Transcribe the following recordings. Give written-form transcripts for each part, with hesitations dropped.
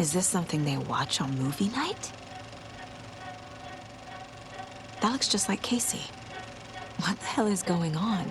Is this something they watch on movie night? That looks just like Casey. What the hell is going on?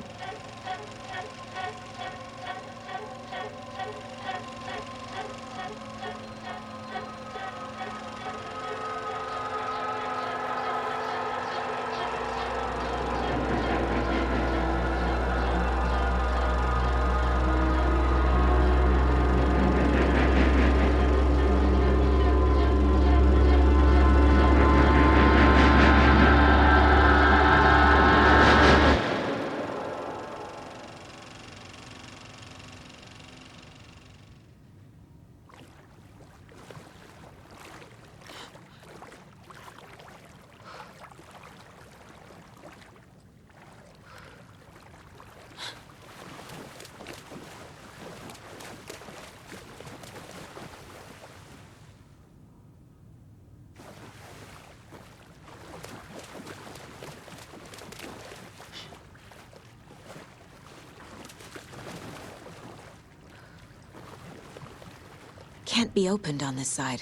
Can't be opened on this side.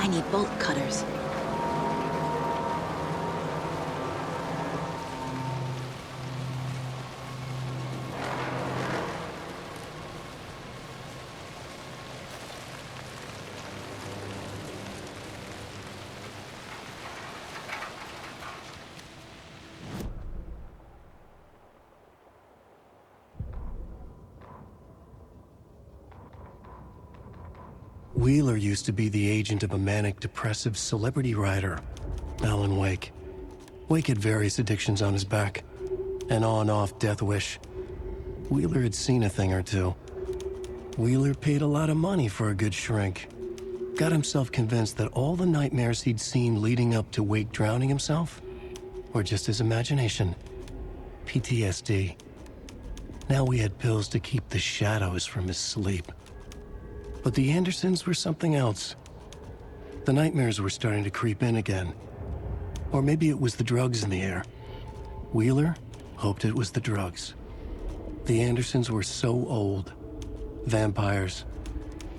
I need bolt cutters. Wheeler used to be the agent of a manic-depressive celebrity writer, Alan Wake. Wake had various addictions on his back, an on-off death wish. Wheeler had seen a thing or two. Wheeler paid a lot of money for a good shrink. Got himself convinced that all the nightmares he'd seen leading up to Wake drowning himself were just his imagination. PTSD. Now we had pills to keep the shadows from his sleep. But the Andersons were something else. The nightmares were starting to creep in again. Or maybe it was the drugs in the air. Wheeler hoped it was the drugs. The Andersons were so old. Vampires.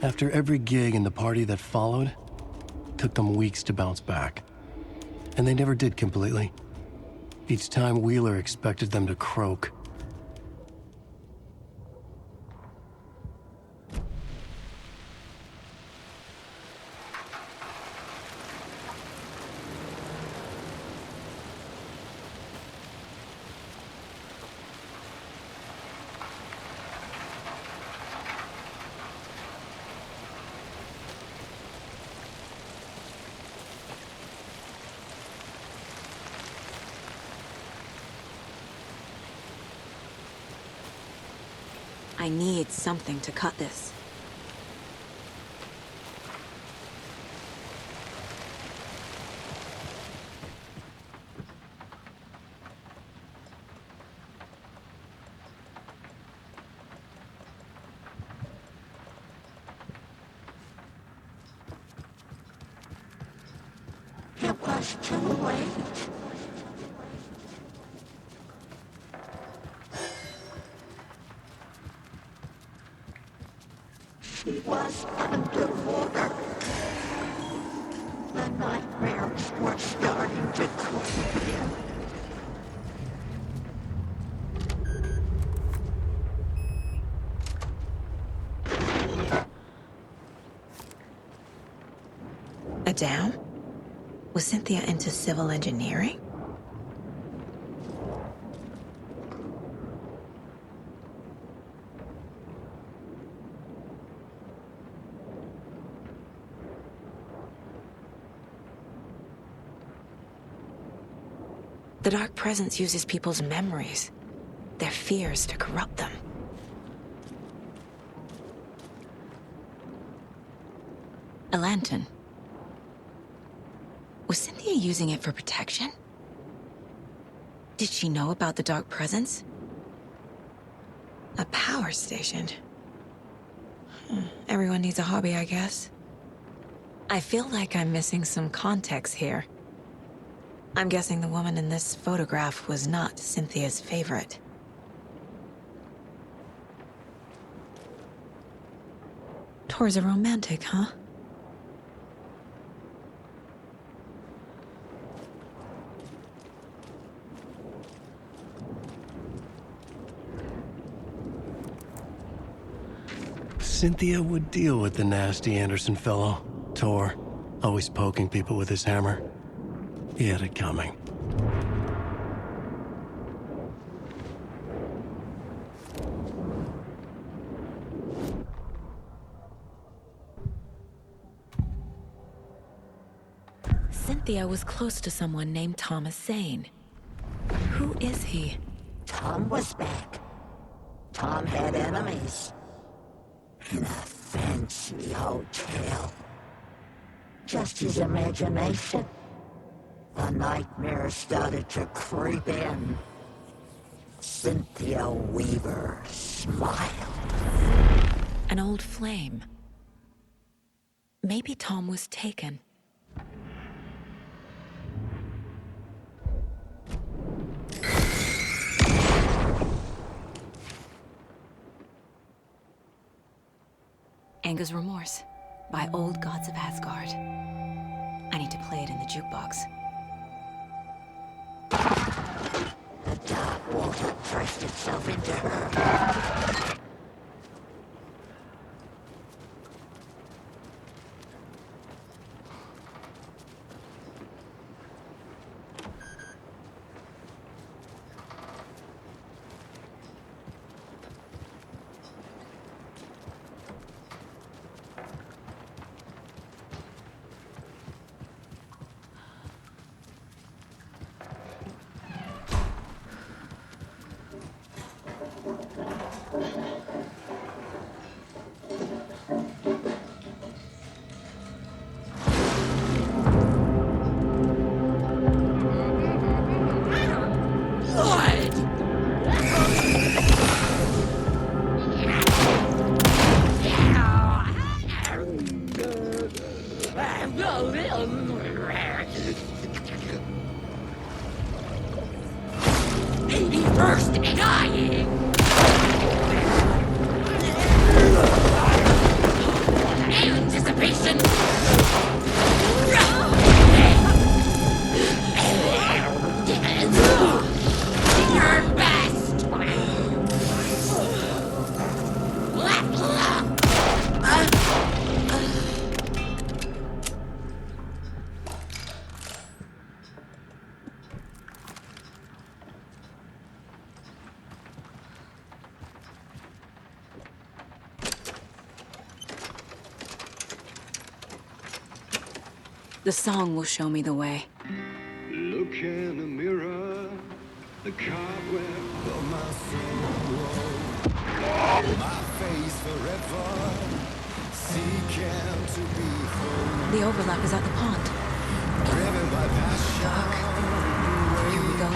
After every gig and the party that followed, it took them weeks to bounce back. And they never did completely. Each time Wheeler expected them to croak. I need something to cut this. It was too late. She was underwater. The nightmares were starting to creep in. A dam? Was Cynthia into civil engineering? The Dark Presence uses people's memories, their fears to corrupt them. A lantern. Was Cynthia using it for protection? Did she know about the Dark Presence? A power station. Everyone needs a hobby, I guess. I feel like I'm missing some context here. I'm guessing the woman in this photograph was not Cynthia's favorite. Tor's a romantic, huh? Cynthia would deal with the nasty Anderson fellow, Tor, always poking people with his hammer. He had it coming. Cynthia was close to someone named Thomas Zane. Who is he? Tom was back. Tom had enemies. In a fancy hotel. Just his imagination. The nightmare started to creep in. Cynthia Weaver smiled. An old flame. Maybe Tom was taken. Anger's Remorse by Old Gods of Asgard. I need to play it in the jukebox. The dark water pressed itself into her. First dying! The song will show me the way. Look in the mirror, the cobweb of my soul. My face forever, seeking to be whole. The overlap is at the pond. Driven by passion. Here we go.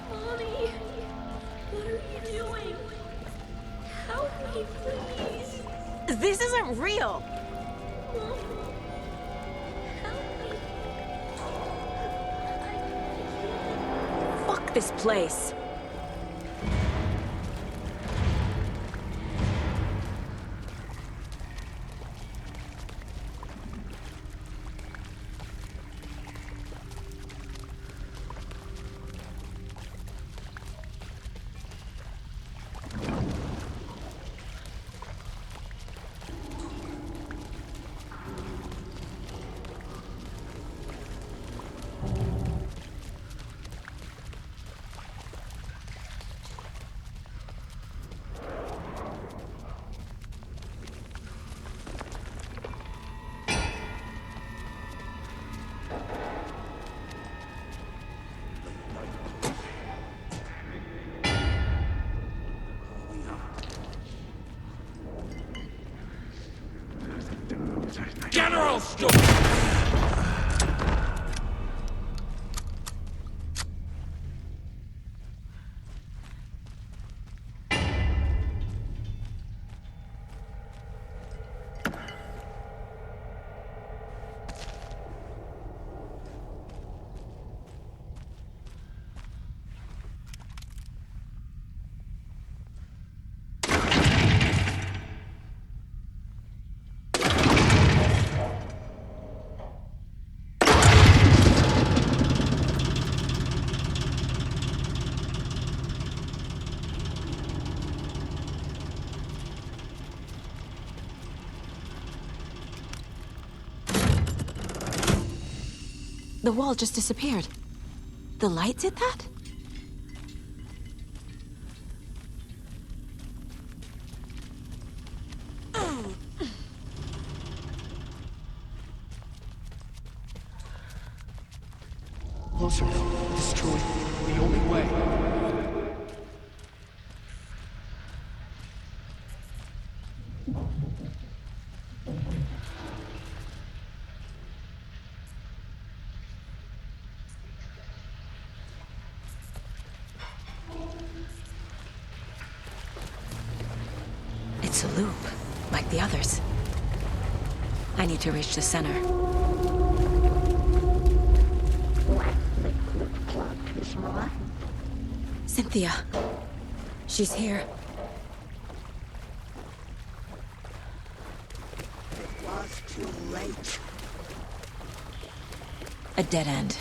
Mommy, what are you doing? Help me, please. This isn't real! Mom, help me. Fuck this place. General Store! The wall just disappeared. The light did that? Closer. Destroy. The only way. It's a loop, like the others. I need to reach the center. Cynthia. She's here. It was too late. A dead end.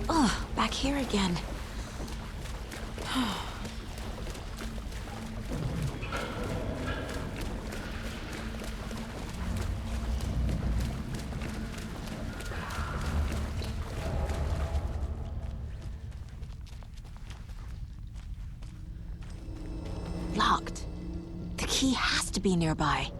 Oh, back here again. Locked. The key has to be nearby.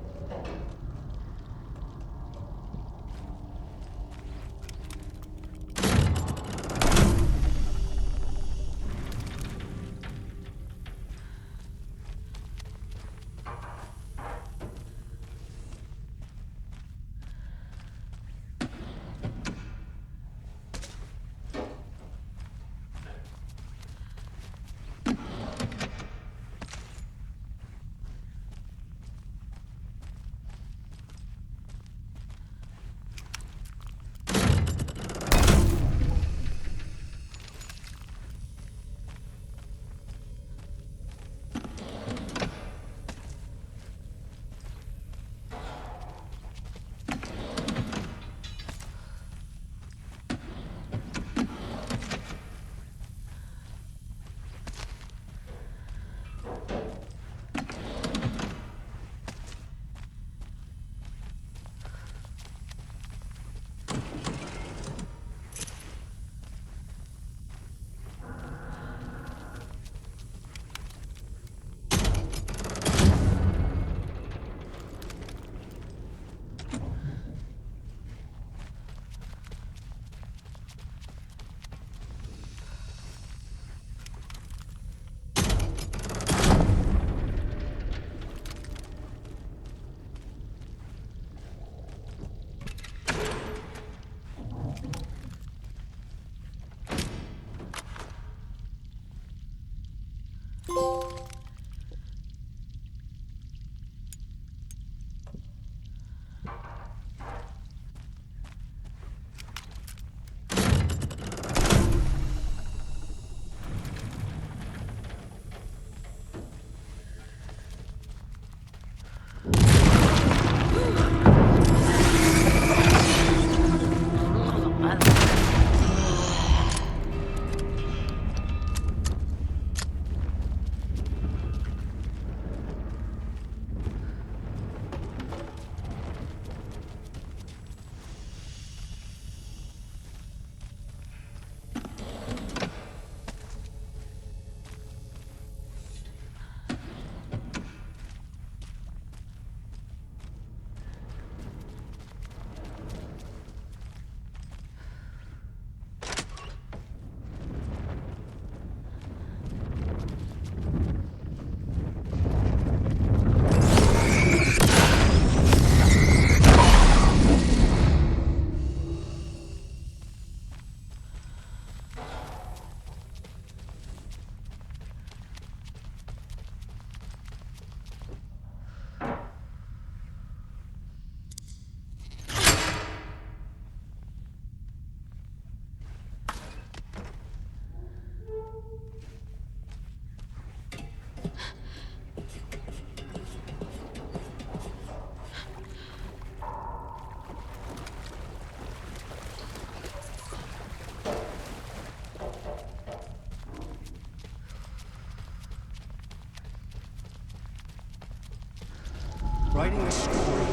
Writing a story.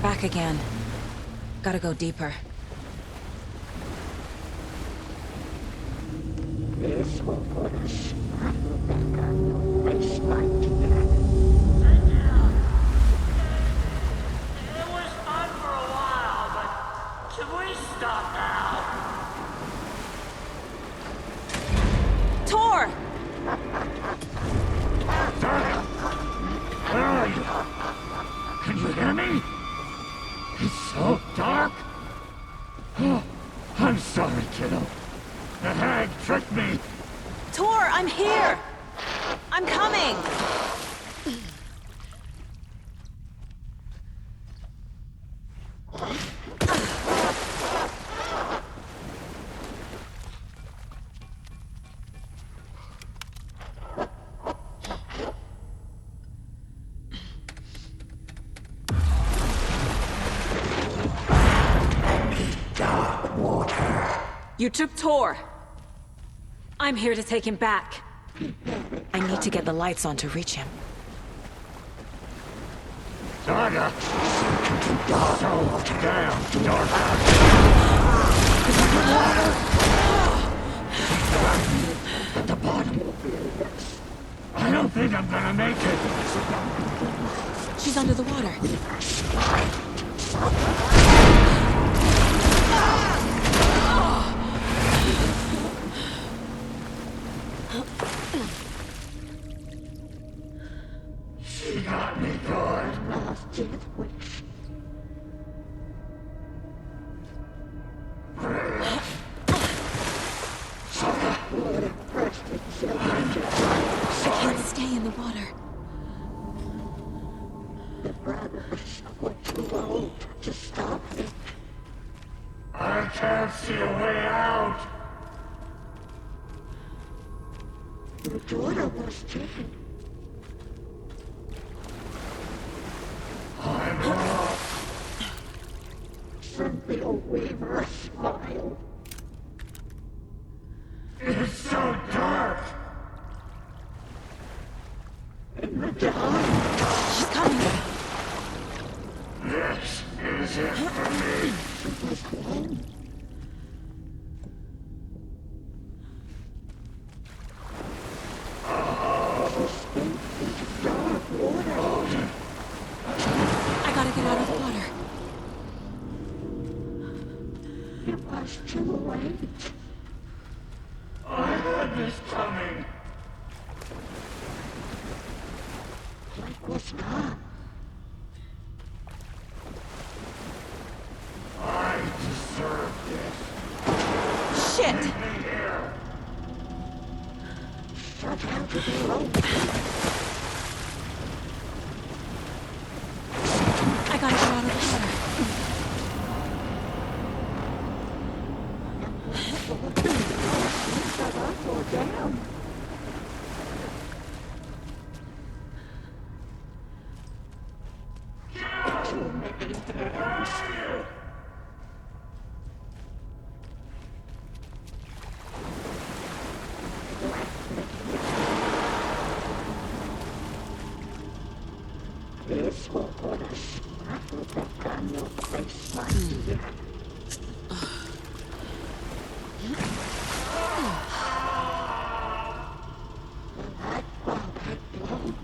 Back again. Gotta go deeper. This will put a smile back on your face, my dear. It was fun for a while, but should we stop now? Tor! Where are you? Can you hear me? It's so dark. Oh, I'm sorry, kiddo. The hag tricked me. Tor, I'm here! I'm coming! You took Tor. I'm here to take him back. I need to get the lights on to reach him. Saga! So damn dark out at the bottom. I don't think I'm gonna make it. She's under the water. She got me good. I can't stay in the water. The brothers were too old to stop it. I can't see a way out. Your daughter was taken. I'm wrong. Send the Weaver a smile. It's so dark. In the dark, She's coming. This is it for me. I gotta get out of the water. it was too late. I had this coming. It was gone. I deserve this. Shit! Me here. Shut out of the rope. I gotta get out of the water. Shut up or down. Too many hands. This will put a smile back on your face, my dear. The light bulb had blown.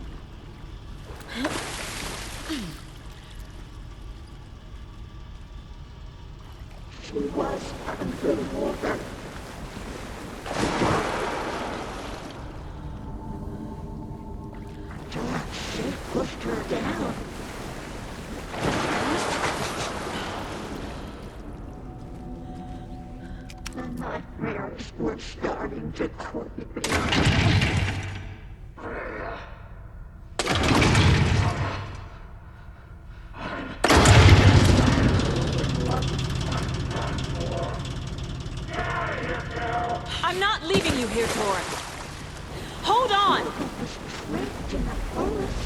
She was underwater. Dark shape pushed her down. The nightmares were starting to creep in. I'm not leaving you here, Tor. Hold on! Was trapped in a forest.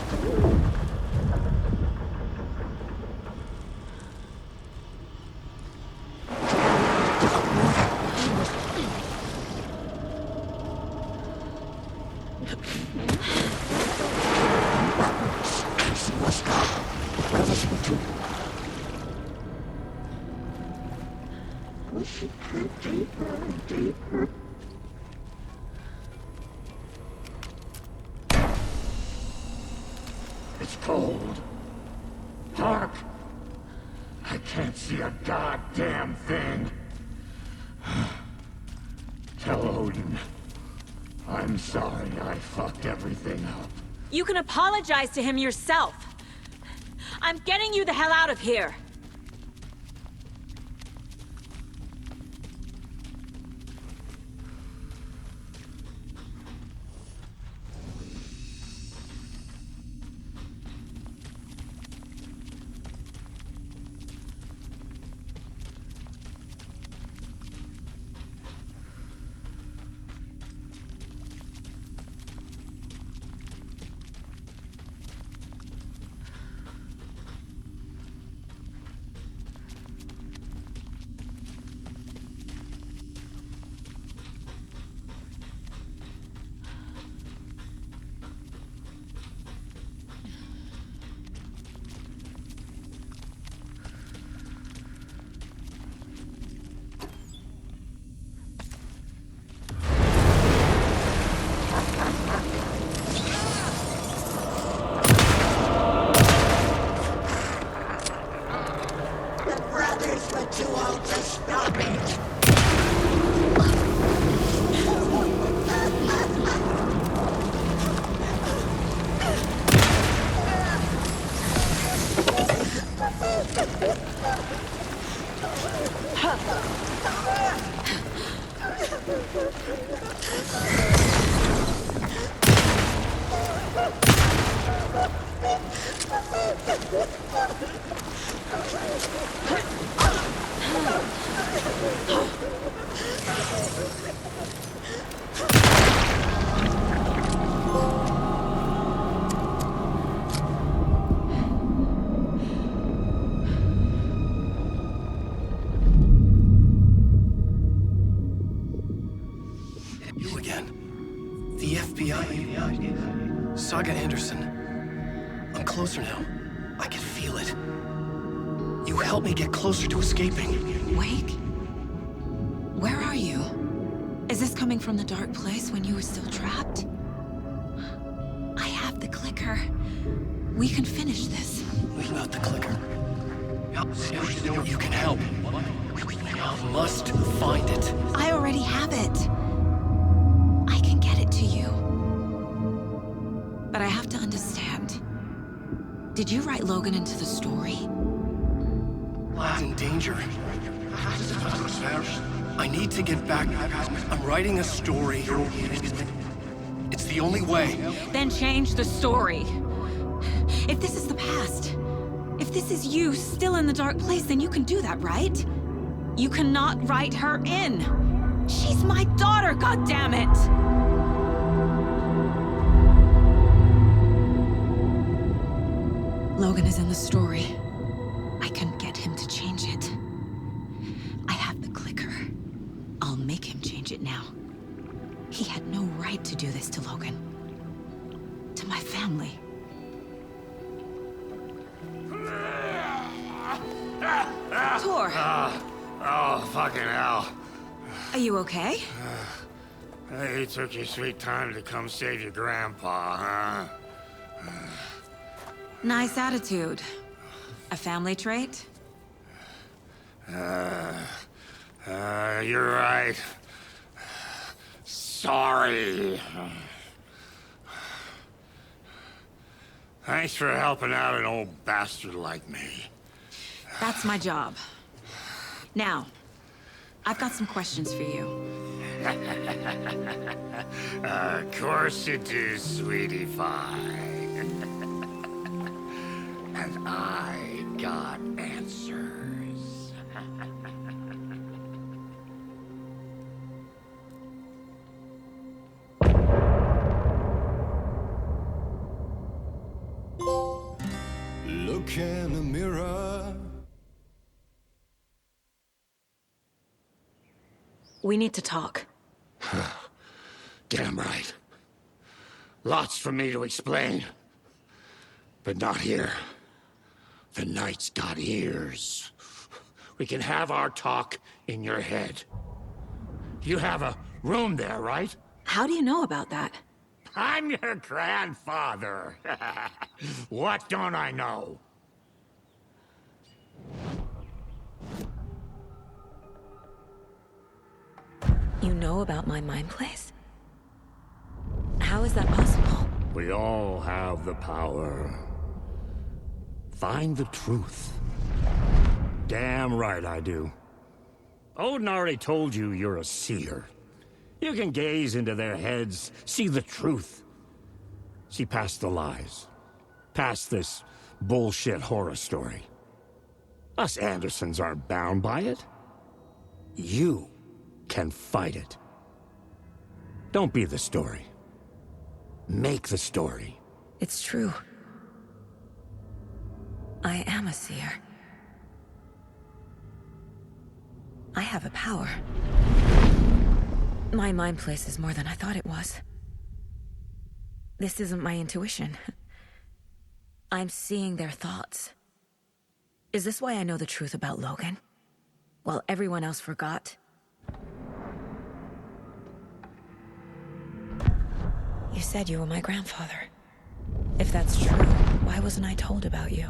It's cold. Dark. I can't see a goddamn thing. Tell Odin. I'm sorry I fucked everything up. You can apologize to him yourself. I'm getting you the hell out of here. You again. The FBI. Saga Anderson. I'm closer now. I can feel it. You helped me get closer to escaping. Wake? Where are you? Is this coming from the dark place when you were still trapped? I have the clicker. We can finish this. Without the clicker. You can help. I must find it. I already have it. I can get it to you. But I have to understand. Did you write Logan into the story? He's in danger. I need to get back. I'm writing a story. It's the only way. Then change the story. If this is the past, if this is you still in the dark place, then you can do that, right? You cannot write her in. She's my daughter, goddammit! Logan is in the story. I can get him to change it. I have the clicker. I'll make him change it now. He had no right to do this to Logan. To my family. Tor, Oh, fucking hell. are you okay? You took your sweet time to come save your grandpa, huh? Nice attitude. A family trait? You're right. Sorry. Thanks for helping out an old bastard like me. That's my job. Now, I've got some questions for you. Of course you do, sweetie pie. And I got answers. Look in the mirror. We need to talk. Damn right. Lots for me to explain. But not here. The night's got ears. We can have our talk in your head. You have a room there, right? How do you know about that? I'm your grandfather. What don't I know? You know about my mind place? How is that possible? We all have the power. Find the truth. Damn right I do. Odin already told you you're a seer. You can gaze into their heads, see the truth. See past the lies. Past this bullshit horror story. Us Andersons aren't bound by it. You can fight it. Don't be the story. Make the story. It's true. I am a seer. I have a power. My mind place is more than I thought it was. This isn't my intuition. I'm seeing their thoughts. Is this why I know the truth about Logan? While everyone else forgot? You said you were my grandfather. If that's true, why wasn't I told about you?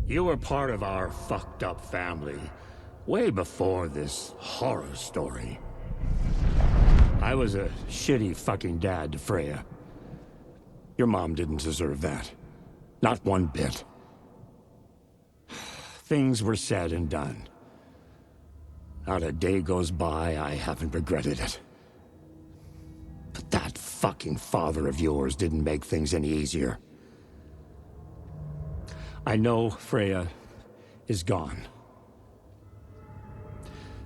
You were part of our fucked up family, way before this horror story. I was a shitty fucking dad to Freya. Your mom didn't deserve that. Not one bit. Things were said and done. Not a day goes by I haven't regretted it. But that fucking father of yours didn't make things any easier. I know Freya is gone.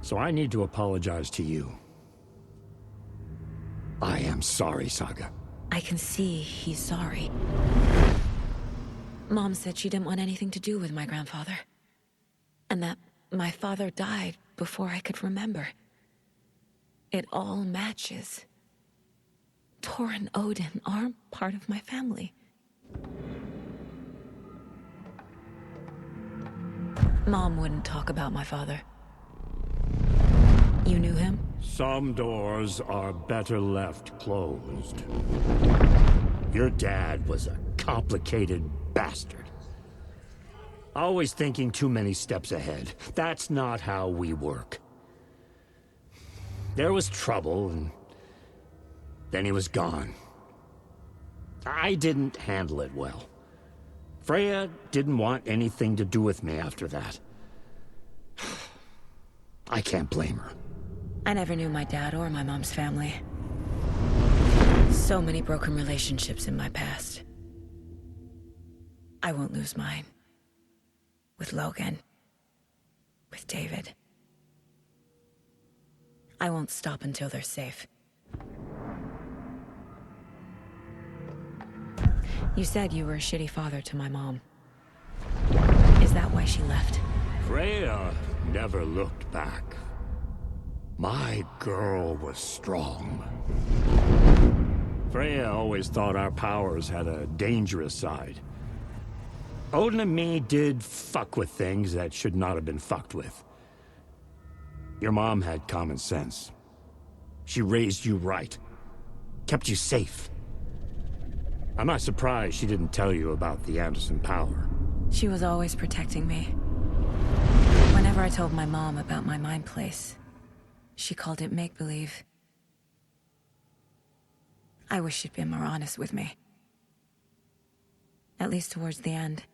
So I need to apologize to you. I am sorry, Saga. I can see he's sorry. Mom said she didn't want anything to do with my grandfather. And that my father died before I could remember. It all matches. Tor and Odin aren't part of my family. Mom wouldn't talk about my father. You knew him? Some doors are better left closed. Your dad was a complicated bastard. Always thinking too many steps ahead. That's not how we work. There was trouble, and then he was gone. I didn't handle it well. Freya didn't want anything to do with me after that. I can't blame her. I never knew my dad or my mom's family. So many broken relationships in my past. I won't lose mine. With Logan. With David. I won't stop until they're safe. You said you were a shitty father to my mom. Is that why she left? Freya never looked back. My girl was strong. Freya always thought our powers had a dangerous side. Odin and me did fuck with things that should not have been fucked with. Your mom had common sense. She raised you right. Kept you safe. I'm not surprised she didn't tell you about the Anderson power. She was always protecting me. Whenever I told my mom about my mind place, she called it make-believe. I wish she'd been more honest with me. At least towards the end.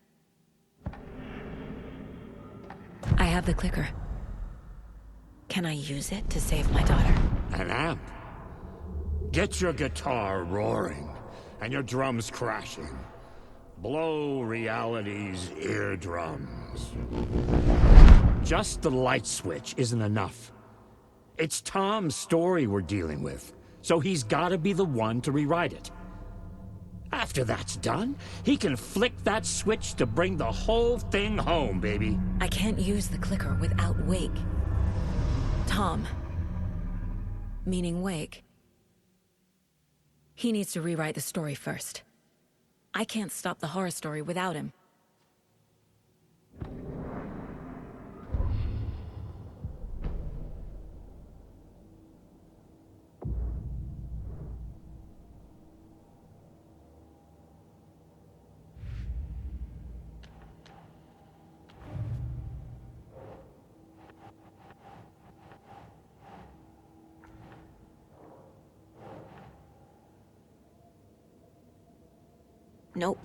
I have the clicker. Can I use it to save my daughter? An amp. Get your guitar roaring, and your drums crashing. Blow reality's eardrums. Just the light switch isn't enough. It's Tom's story we're dealing with, so he's gotta be the one to rewrite it. After that's done, he can flick that switch to bring the whole thing home, baby. I can't use the clicker without Wake. Tom, meaning Wake, he needs to rewrite the story first. I can't stop the horror story without him. Nope.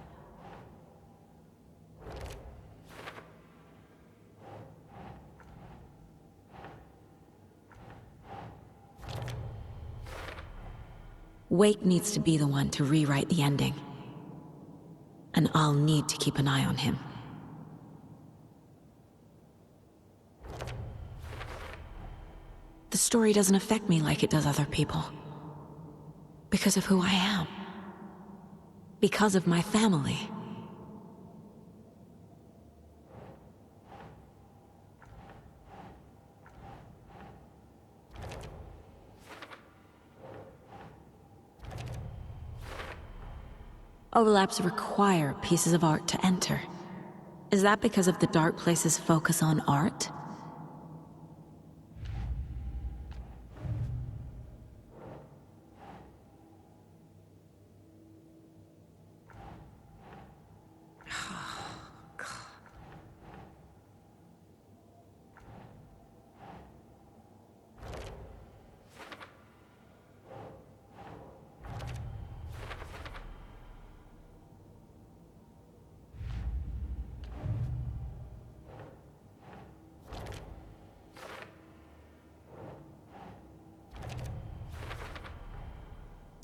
Wake needs to be the one to rewrite the ending. And I'll need to keep an eye on him. The story doesn't affect me like it does other people. Because of who I am. Because of my family. Overlaps require pieces of art to enter. Is that because of the Dark Place's focus on art?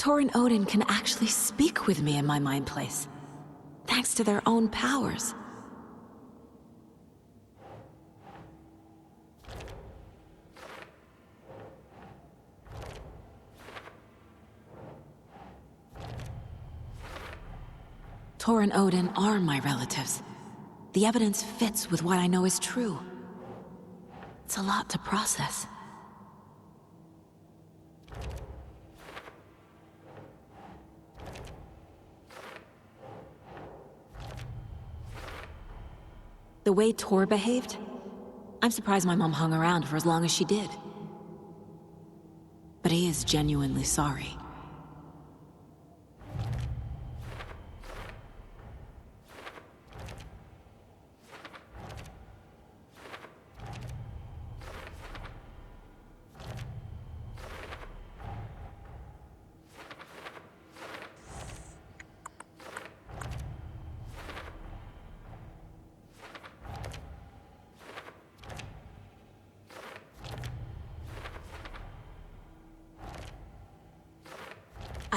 Tor and Odin can actually speak with me in my mind place, thanks to their own powers. Tor and Odin are my relatives. The evidence fits with what I know is true. It's a lot to process. The way Tor behaved, I'm surprised my mom hung around for as long as she did. But he is genuinely sorry.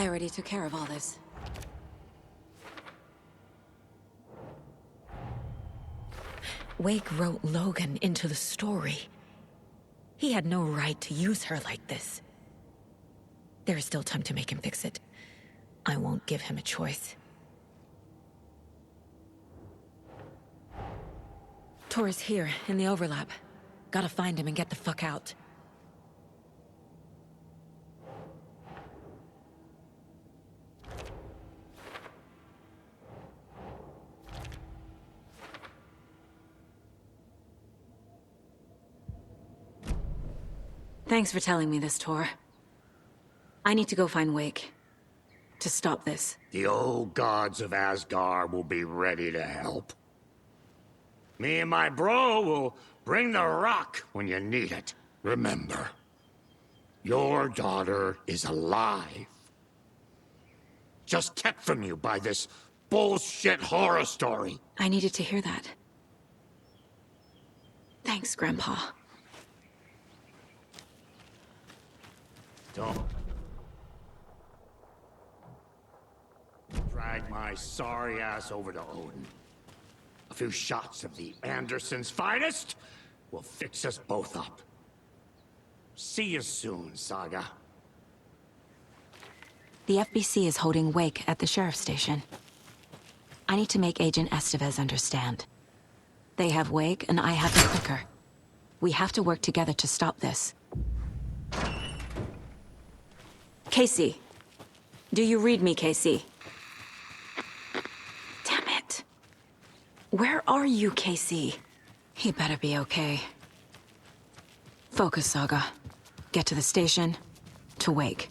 I already took care of all this. Wake wrote Logan into the story. He had no right to use her like this. There is still time to make him fix it. I won't give him a choice. Tor is here, in the overlap. Gotta find him and get the fuck out. Thanks for telling me this, Tor. I need to go find Wake. To stop this. The old gods of Asgard will be ready to help. Me and my bro will bring the rock when you need it. Remember, your daughter is alive. Just kept from you by this bullshit horror story. I needed to hear that. Thanks, Grandpa. Don't drag my sorry ass over to Odin. A few shots of the Andersons' finest will fix us both up. See you soon, Saga. The FBC is holding Wake at the sheriff's station. I need to make Agent Estevez understand. They have Wake and I have the clicker. We have to work together to stop this. Casey. Do you read me, Casey? Damn it. Where are you, Casey? He better be okay. Focus, Saga. Get to the station, to Wake.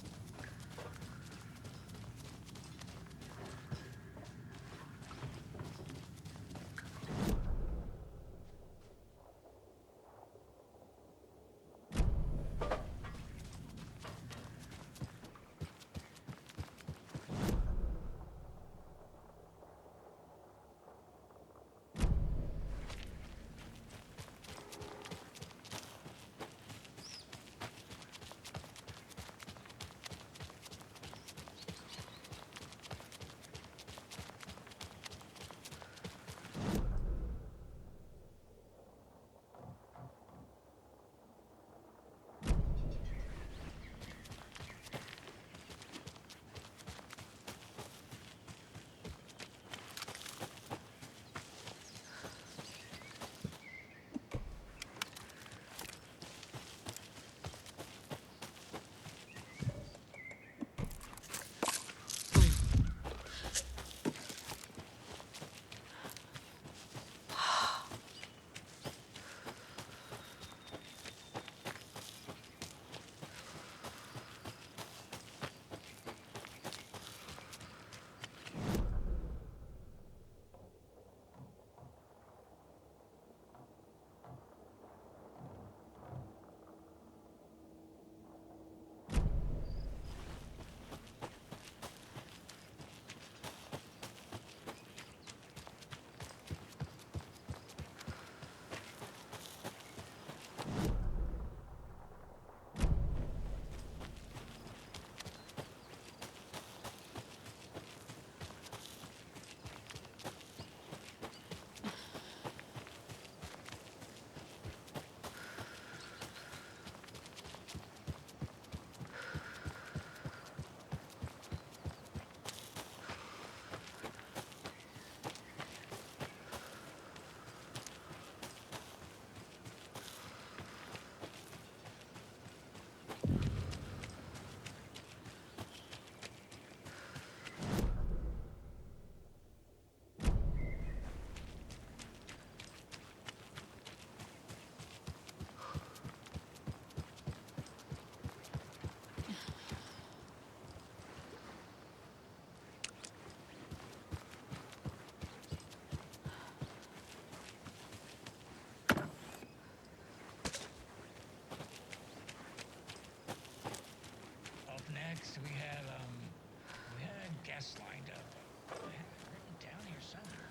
next we had a guest lined up. I had it written down here somewhere.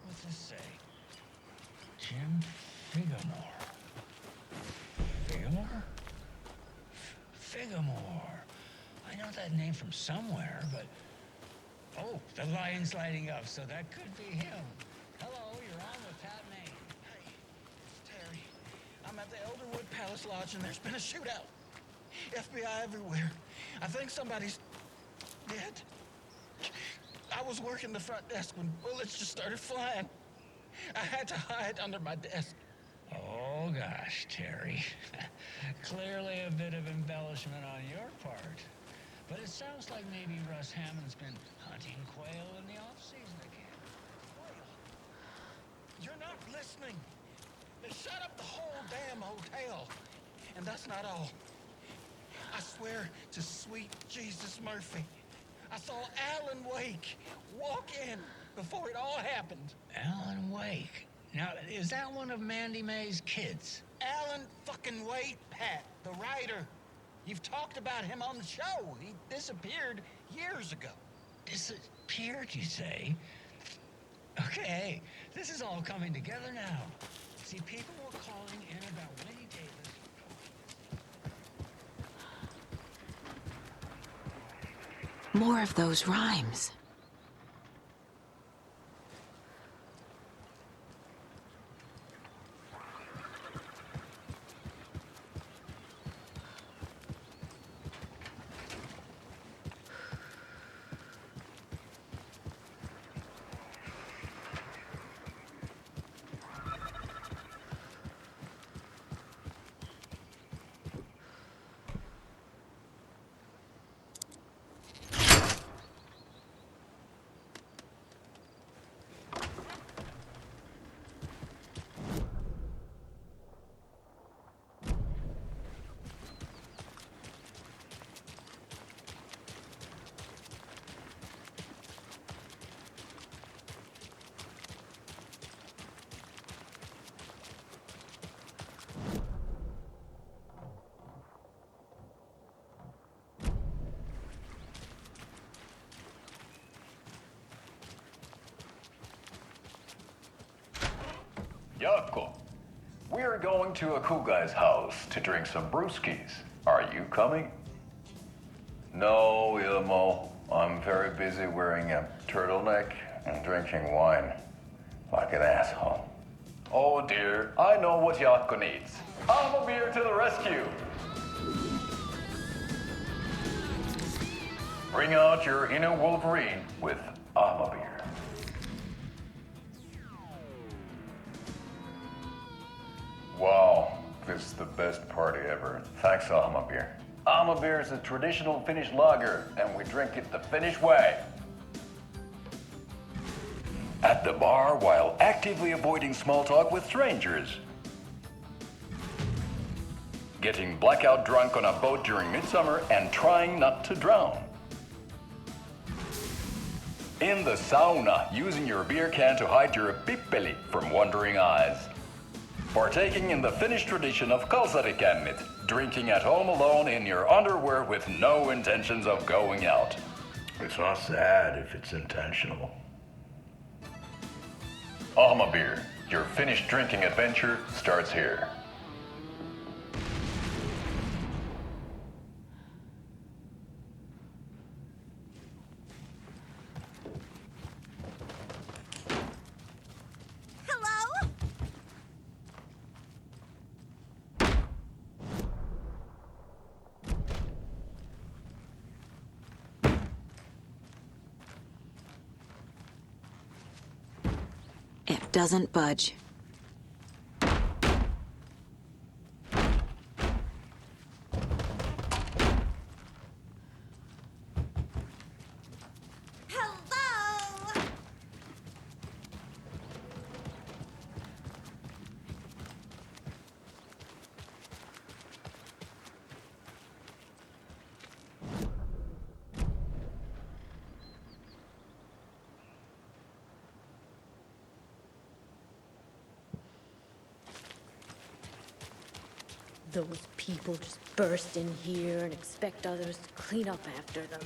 What's this say? Jim Figamore. Figamore? Figamore. I know that name from somewhere, but... Oh, the lion's lighting up, so that could be him. Hello, you're on with Pat Maine. Hey, it's Terry. I'm at the Elderwood Palace Lodge, and there's been a shootout. FBI everywhere. I think somebody's dead. I was working the front desk when bullets just started flying. I had to hide under my desk. Oh, gosh, Terry. Clearly a bit of embellishment on your part. But it sounds like maybe Russ Hammond's been hunting quail in the off-season again. Quail. You're not listening. They shut up the whole damn hotel. And that's not all. I swear to sweet Jesus Murphy, I saw Alan Wake walk in before it all happened. Alan Wake. Now, is that one of Mandy May's kids? Alan fucking Wake, Pat, the writer. You've talked about him on the show. He disappeared years ago. Disappeared, you say? Okay, this is all coming together now. See, people were calling in about Winnie Davis. More of those rhymes. Yako, we're going to a cool guy's house to drink some brewskis. Are you coming? No, Ilmo. I'm very busy wearing a turtleneck and drinking wine. Like an asshole. Oh dear, I know what Yako needs. I'm a beer to the rescue. Bring out your inner Wolverine with I'm a beer. Wow, this is the best party ever. Thanks, Alma Beer. Alma Beer is a traditional Finnish lager, and we drink it the Finnish way. At the bar while actively avoiding small talk with strangers. Getting blackout drunk on a boat during midsummer and trying not to drown. In the sauna, using your beer can to hide your pippeli from wandering eyes. Partaking in the Finnish tradition of kalsarikännit, drinking at home alone in your underwear with no intentions of going out. It's not sad if it's intentional. Alma Beer, your Finnish drinking adventure starts here. It doesn't budge. Hello? Those people just burst in here and expect others to clean up after them.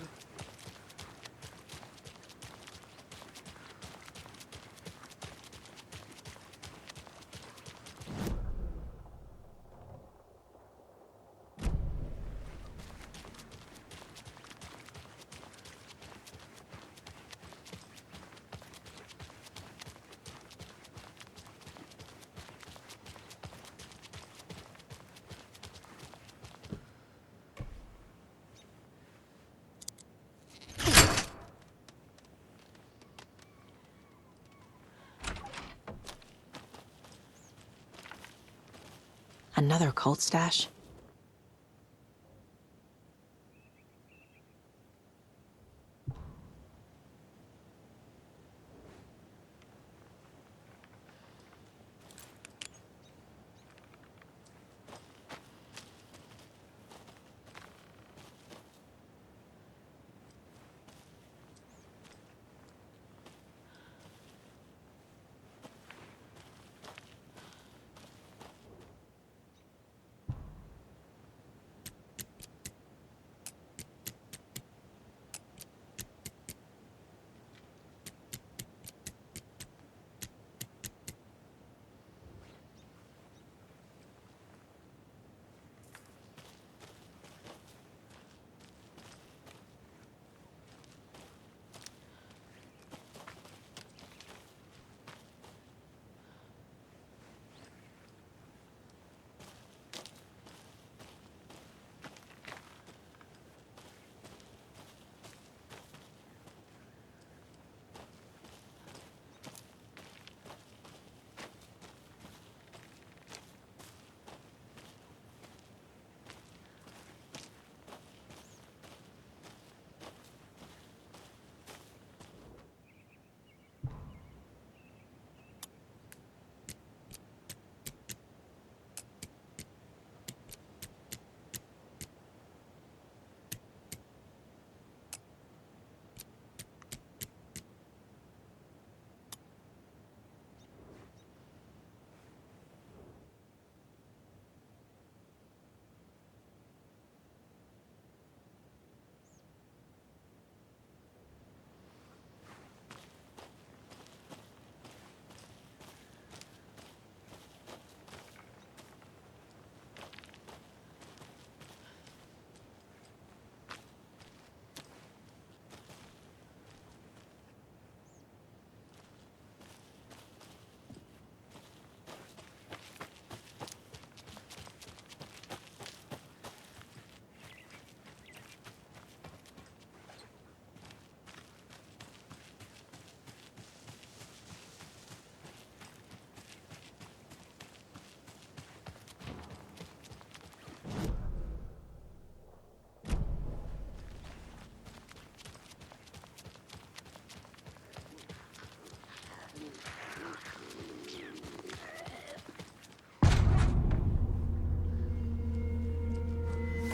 Another cult stash?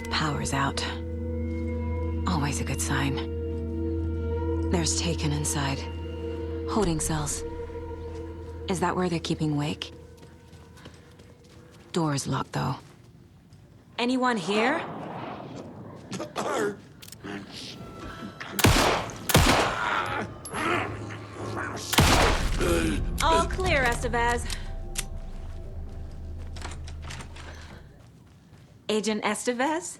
Power's out. Always a good sign. There's Taken inside. Holding cells. Is that where they're keeping Wake? Door's locked, though. Anyone here? All clear, Estevez. Agent Estevez?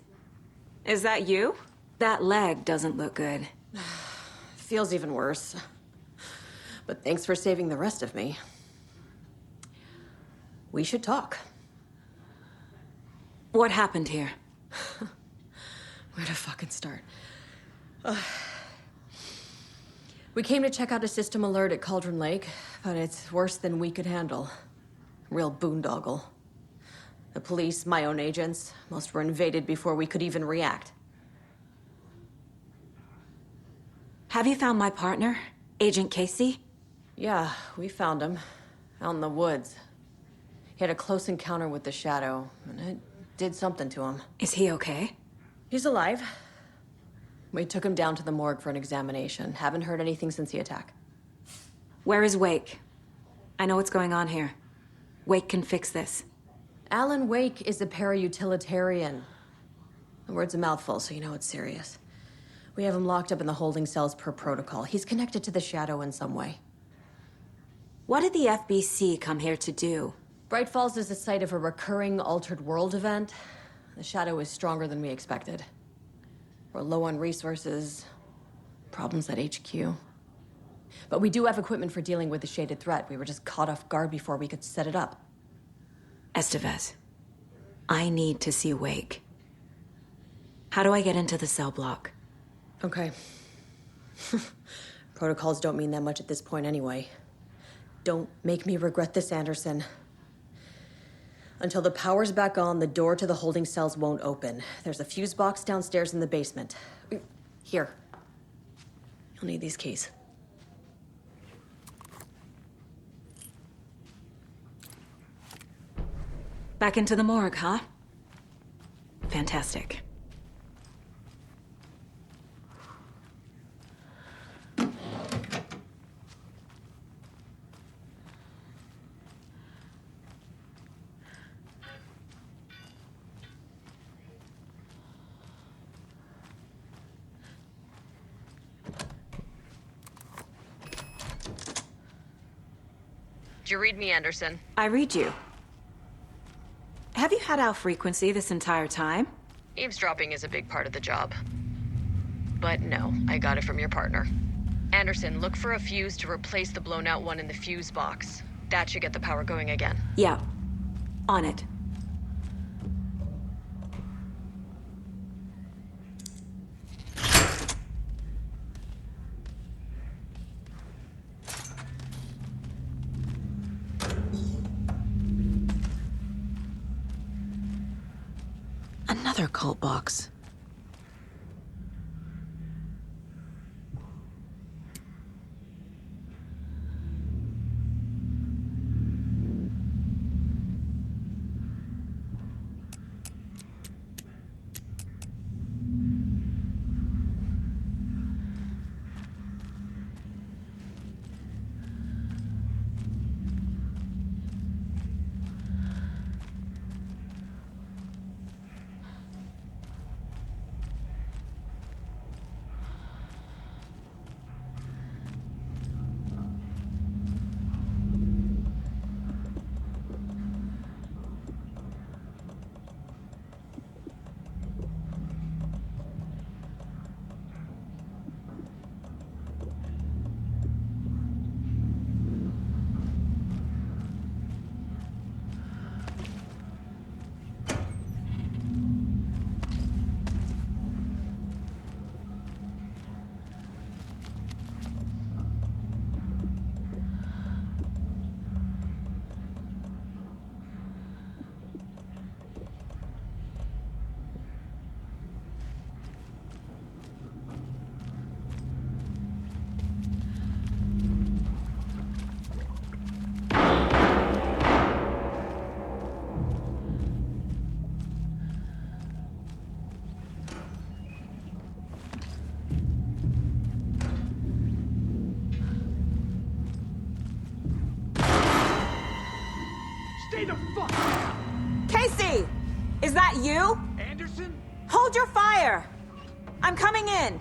Is that you? That leg doesn't look good. Feels even worse. But thanks for saving the rest of me. We should talk. What happened here? Where to fucking start? We came to check out a system alert at Cauldron Lake, but it's worse than we could handle. Real boondoggle. The police, my own agents, most were invaded before we could even react. Have you found my partner, Agent Casey? Yeah, we found him. Out in the woods. He had a close encounter with the Shadow, and it did something to him. Is he okay? He's alive. We took him down to the morgue for an examination. Haven't heard anything since the attack. Where is Wake? I know what's going on here. Wake can fix this. Alan Wake is a para-utilitarian. The word's a mouthful, so you know it's serious. We have him locked up in the holding cells per protocol. He's connected to the Shadow in some way. What did the FBC come here to do? Bright Falls is the site of a recurring altered world event. The Shadow is stronger than we expected. We're low on resources, problems at HQ. But we do have equipment for dealing with the shaded threat. We were just caught off guard before we could set it up. Estevez, I need to see Wake. How do I get into the cell block? Okay. Protocols don't mean that much at this point anyway. Don't make me regret this, Anderson. Until the power's back on, the door to the holding cells won't open. There's a fuse box downstairs in the basement. Here. You'll need these keys. Back into the morgue, huh? Fantastic. Did you read me, Anderson? I read you. Have you had our frequency this entire time? Eavesdropping is a big part of the job. But no, I got it from your partner. Anderson, look for a fuse to replace the blown out one in the fuse box. That should get the power going again. Yeah. On it. Another cult box. Stay the fuck down! Casey! Is that you? Anderson? Hold your fire! I'm coming in!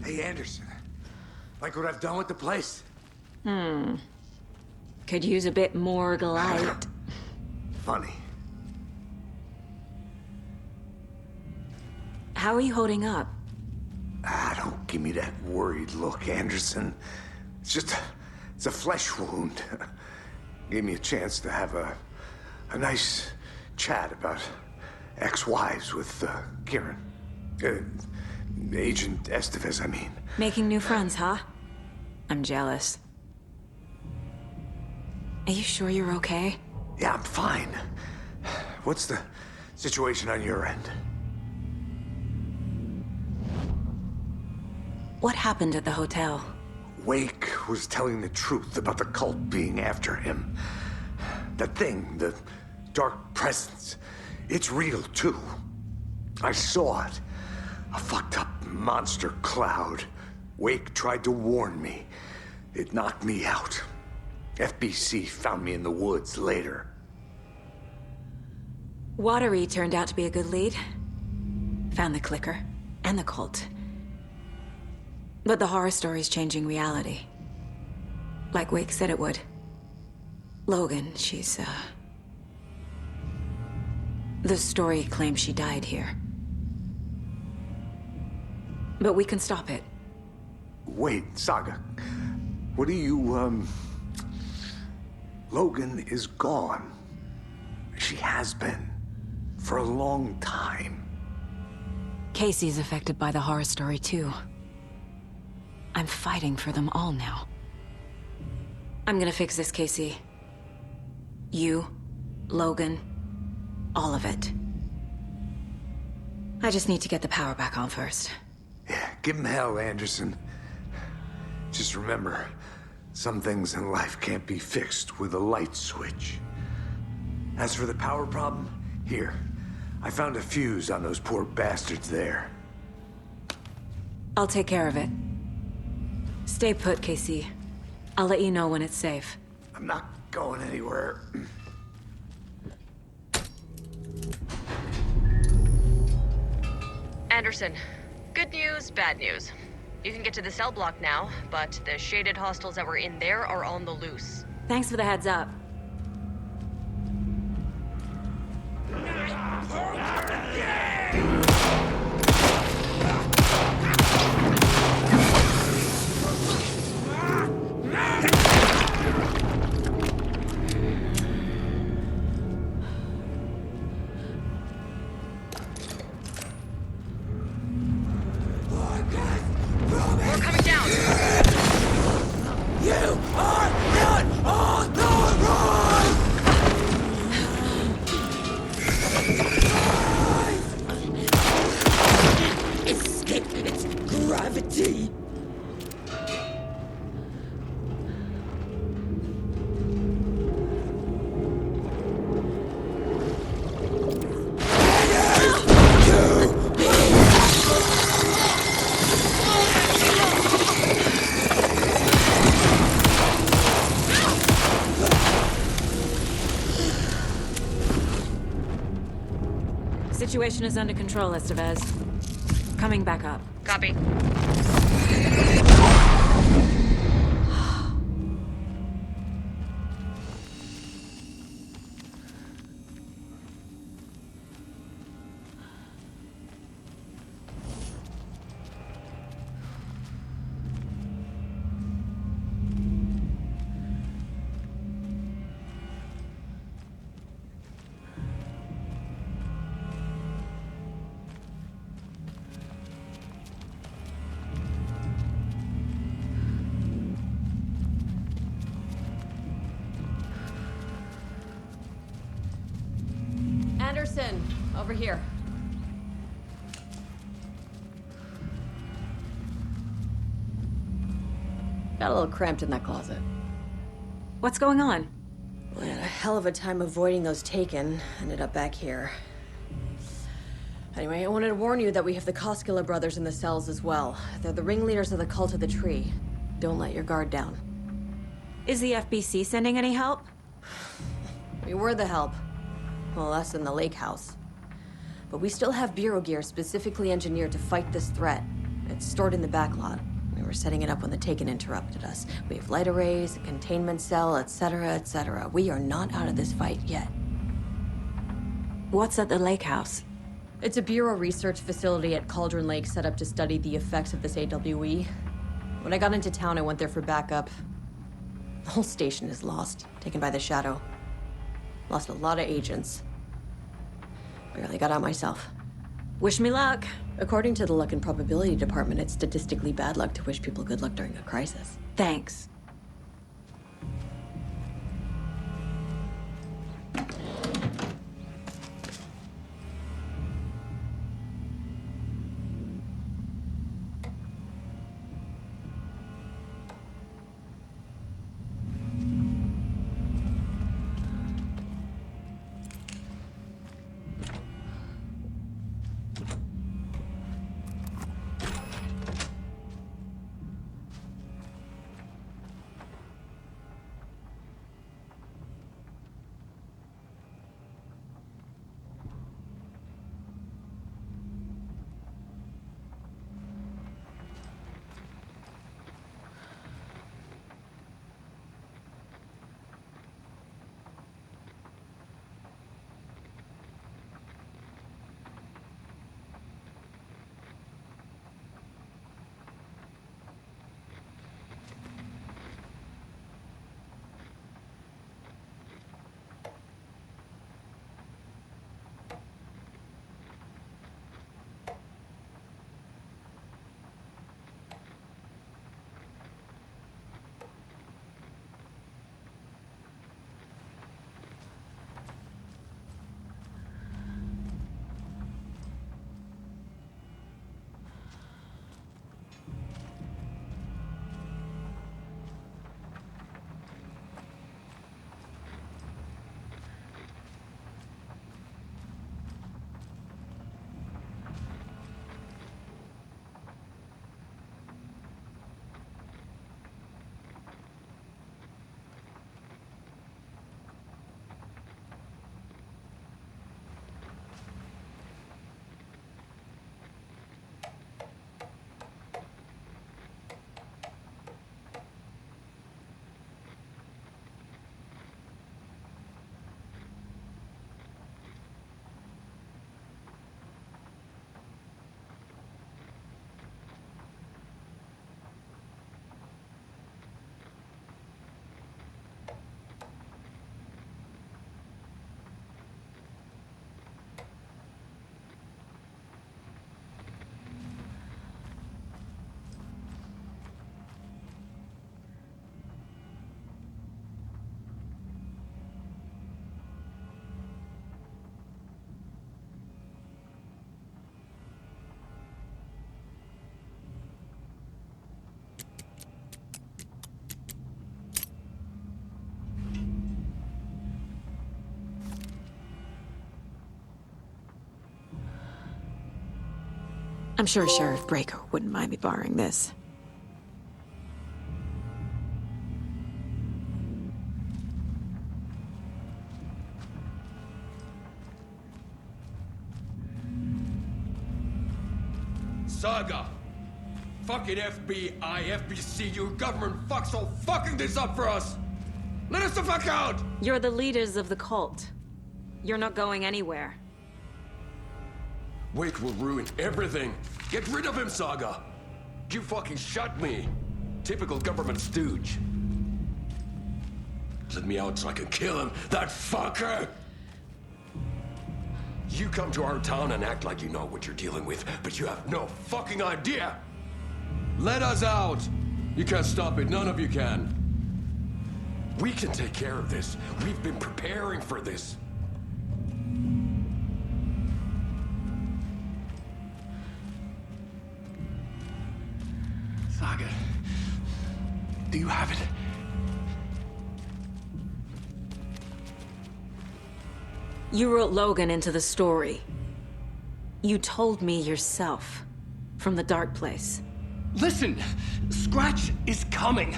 Hey, Anderson. Like what I've done with the place? Could use a bit more light. Funny. How are you holding up? Don't give me that worried look, Anderson. It's a flesh wound. Gave me a chance to have a nice chat about ex-wives with Kieran. Agent Estevez, I mean. Making new friends, huh? I'm jealous. Are you sure you're okay? Yeah, I'm fine. what's the situation on your end? What happened at the hotel? Wake was telling the truth about the cult being after him. That thing, the dark presence, it's real too. I saw it. A fucked up monster cloud. Wake tried to warn me. It knocked me out. FBC found me in the woods later. Watery turned out to be a good lead. Found the clicker and the cult. But the horror story's changing reality. Like Wake said it would. Logan, she's, the story claims she died here. But we can stop it. Wait, Saga. What do you, Logan is gone. She has been. For a long time. Casey's affected by the horror story, too. I'm fighting for them all now. I'm gonna fix this, Casey. You, Logan, all of it. I just need to get the power back on first. Yeah, give him hell, Anderson. Just remember, some things in life can't be fixed with a light switch. As for the power problem, here. I found a fuse on those poor bastards there. I'll take care of it. Stay put, Casey. I'll let you know when it's safe. I'm not going anywhere. Anderson, good news, bad news. You can get to the cell block now, but the shaded hostiles that were in there are on the loose. Thanks for the heads up. We're coming down! You are not on the run! Escape its gravity! Situation is under control, Estevez. Coming back up. Copy. Anderson, over here. Got a little cramped in that closet. What's going on? We had a hell of a time avoiding those taken. Ended up back here. Anyway, I wanted to warn you that we have the Koskela brothers in the cells as well. They're the ringleaders of the Cult of the Tree. Don't let your guard down. Is the FBC sending any help? We were the help. Well, us in the lake house. But we still have Bureau gear specifically engineered to fight this threat. It's stored in the backlot. We were setting it up when the Taken interrupted us. We have light arrays, a containment cell, etc., etc. We are not out of this fight yet. What's at the lake house? It's a Bureau research facility at Cauldron Lake set up to study the effects of this AWE. When I got into town, I went there for backup. The whole station is lost, taken by the Shadow. Lost a lot of agents. Barely got out myself. Wish me luck. According to the Luck and Probability Department, it's statistically bad luck to wish people good luck during a crisis. Thanks. I'm sure Sheriff Breaker wouldn't mind me borrowing this. Saga! Fucking FBI, FBC, your government fucks all fucking this up for us! Let us the fuck out! You're the leaders of the cult. You're not going anywhere. Wake will ruin everything. Get rid of him, Saga! You fucking shot me! Typical government stooge. Let me out so I can kill him, that fucker! You come to our town and act like you know what you're dealing with, but you have no fucking idea! Let us out! You can't stop it, none of you can. We can take care of this. We've been preparing for this. Saga, do you have it? You wrote Logan into the story. You told me yourself. From the dark place. Listen! Scratch is coming.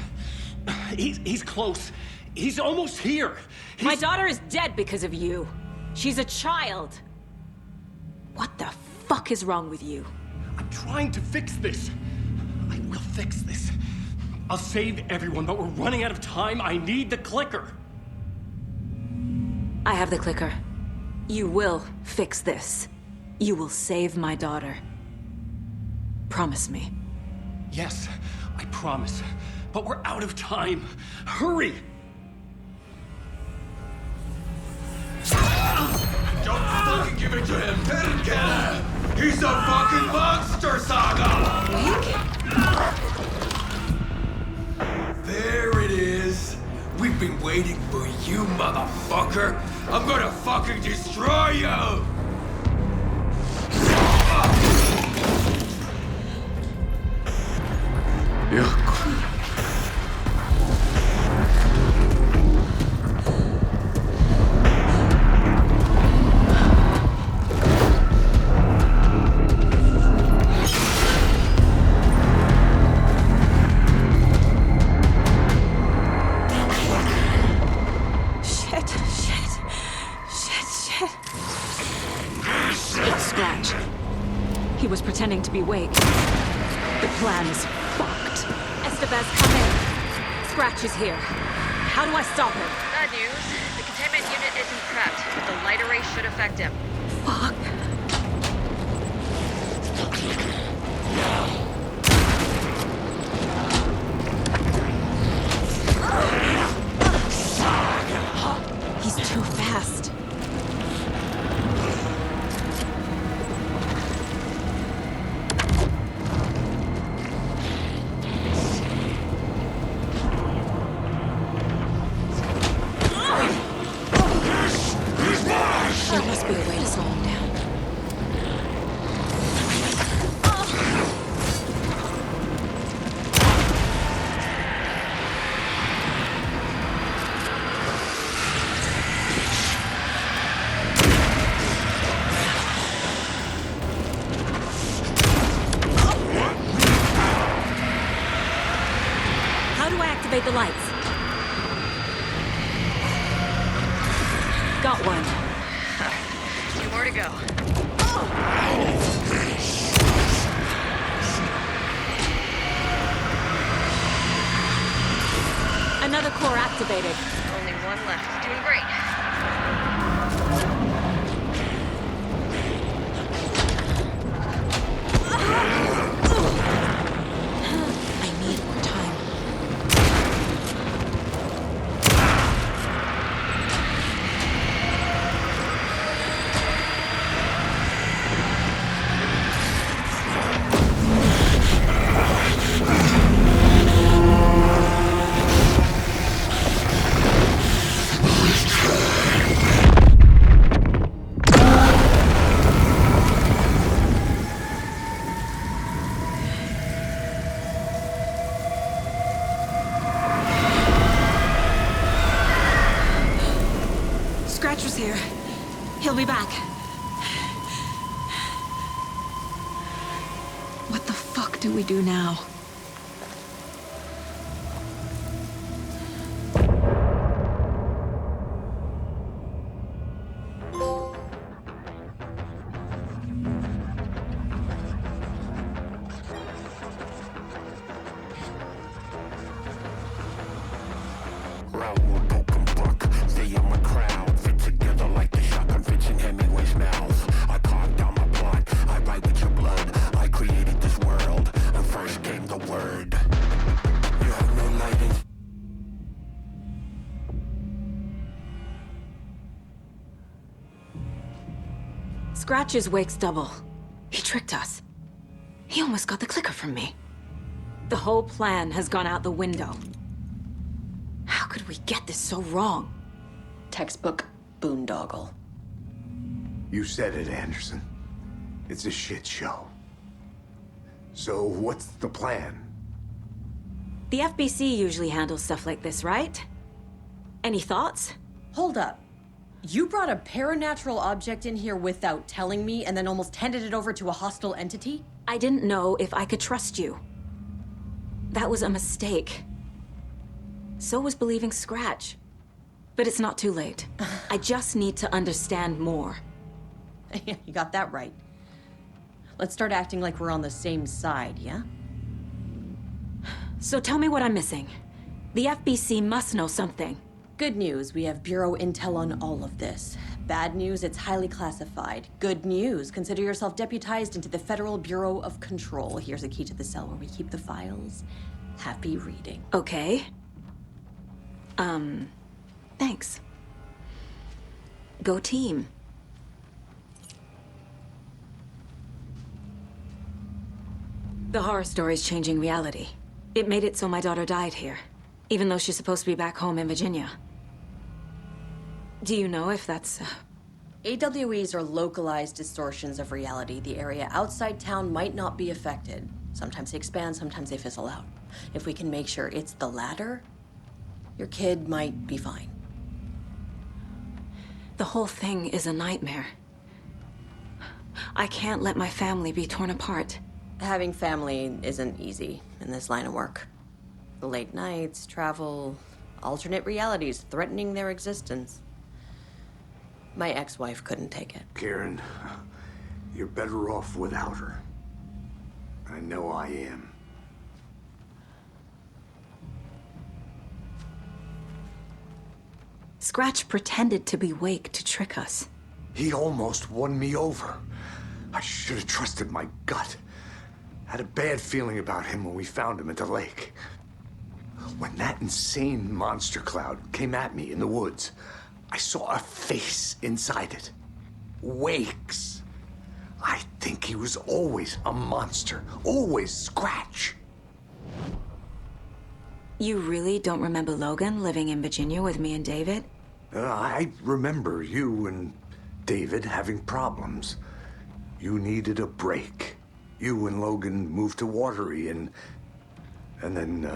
He's close. He's almost here. My daughter is dead because of you. She's a child. What the fuck is wrong with you? I'm trying to fix this. I will fix this. I'll save everyone, but we're running out of time. I need the clicker. I have the clicker. You will fix this. You will save my daughter. Promise me. Yes, I promise. But we're out of time. Hurry! Don't fucking give it to him! Let him get him! He's a fucking monster, Saga! There it is! We've been waiting for you, motherfucker! I'm gonna fucking destroy you! Scratch. He was pretending to be Wake. The plan is fucked. Estevez, come in. Scratch is here. How do I stop him? Bad news. The containment unit isn't prepped. The light array should affect him. Fuck. He's too fast. There must be a way to slow him down. How do I activate the lights? Got one. Two more to go. Another core activated. Only one left. Doing great. I need more time. Scratch was here. He'll be back. fuck do we do now? Round open book, stay in my crowd, fit together like the shotgun fits in Hemingway's mouth. I carved down my plot, I write with your blood. I created this world, and first came the word. You have no light in. Scratch's Wake's double. He tricked us. He almost got the clicker from me. The whole plan has gone out the window. How could we get this so wrong? Textbook boondoggle. You said it, Anderson. It's a shit show. So what's the plan? The FBC usually handles stuff like this, right? Any thoughts? Hold up. You brought a paranatural object in here without telling me and then almost handed it over to a hostile entity? I didn't know if I could trust you. That was a mistake. So was believing Scratch. But it's not too late. I just need to understand more. You got that right. Let's start acting like we're on the same side, yeah? So tell me what I'm missing. The FBC must know something. Good news, we have Bureau intel on all of this. Bad news, it's highly classified. Good news, consider yourself deputized into the Federal Bureau of Control. Here's a key to the cell where we keep the files. Happy reading. Okay. Thanks. Go team. The horror story's changing reality. It made it so my daughter died here, even though she's supposed to be back home in Virginia. Do you know if that's... AWEs are localized distortions of reality. The area outside town might not be affected. Sometimes they expand, sometimes they fizzle out. If we can make sure it's the latter, your kid might be fine. The whole thing is a nightmare. I can't let my family be torn apart. Having family isn't easy in this line of work. The late nights, travel, alternate realities threatening their existence. My ex-wife couldn't take it. Karen, you're better off without her. I know I am. Scratch pretended to be Wake to trick us. He almost won me over. I should have trusted my gut. Had a bad feeling about him when we found him at the lake. When that insane monster cloud came at me in the woods, I saw a face inside it. Wake's. I think he was always a monster. Always Scratch. You really don't remember Logan living in Virginia with me and David? I remember you and David having problems. You needed a break. You and Logan moved to Watery and then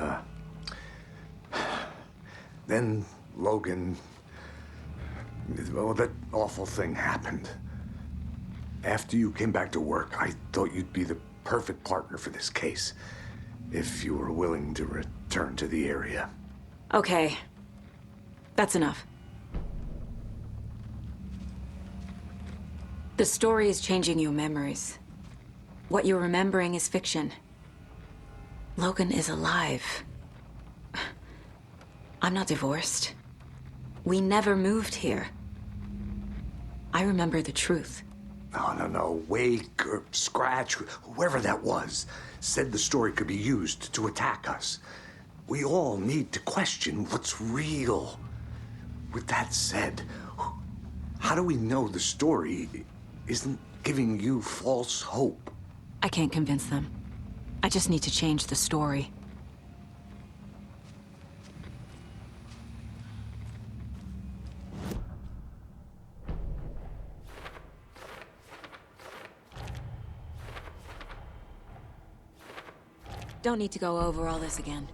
Logan, well, that awful thing happened. After you came back to work, I thought you'd be the perfect partner for this case, if you were willing to return to the area. Okay. That's enough. The story is changing your memories. What you're remembering is fiction. Logan is alive. I'm not divorced. We never moved here. I remember the truth. No. Wake or Scratch, whoever that was, said the story could be used to attack us. We all need to question what's real. With that said, how do we know the story isn't giving you false hope? I can't convince them. I just need to change the story. Don't need to go over all this again.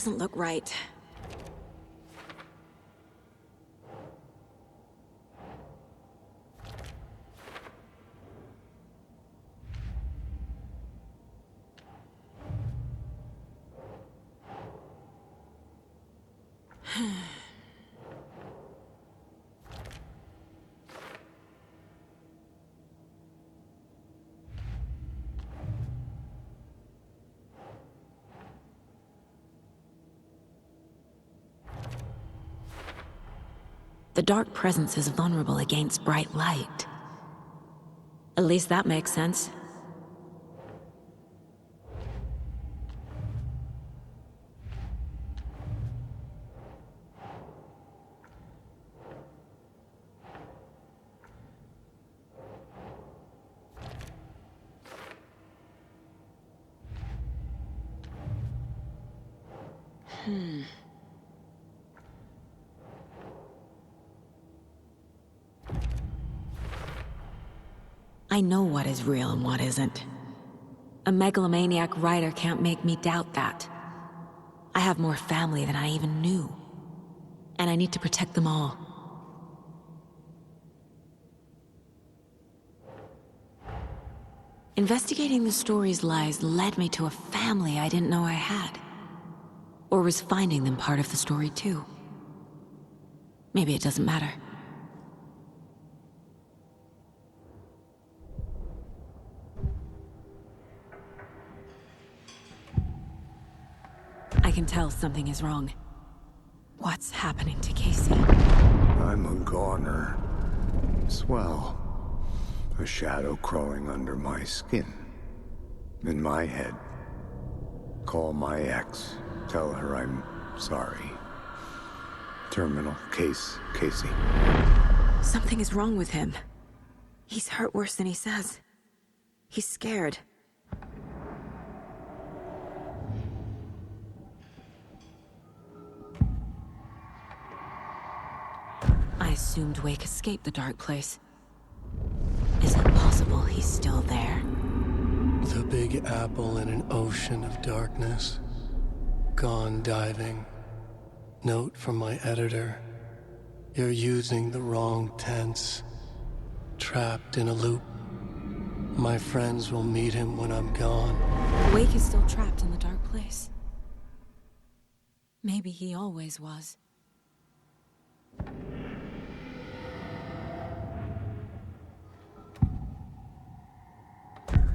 doesn't look right. The dark presence is vulnerable against bright light. At least that makes sense. I know what is real and what isn't. A megalomaniac writer can't make me doubt that. I have more family than I even knew. And I need to protect them all. Investigating the story's lies led me to a family I didn't know I had. Or was finding them part of the story too. Maybe it doesn't matter. I can tell something is wrong. What's happening to Casey? I'm a goner. Swell. A shadow crawling under my skin. In my head. Call my ex. Tell her I'm sorry. Terminal case, Casey. Something is wrong with him. He's hurt worse than he says. He's scared. I assumed Wake escaped the dark place. Is it possible he's still there? The Big Apple in an ocean of darkness. Gone diving. Note from my editor. You're using the wrong tense. Trapped in a loop. My friends will meet him when I'm gone. Wake is still trapped in the dark place. Maybe he always was.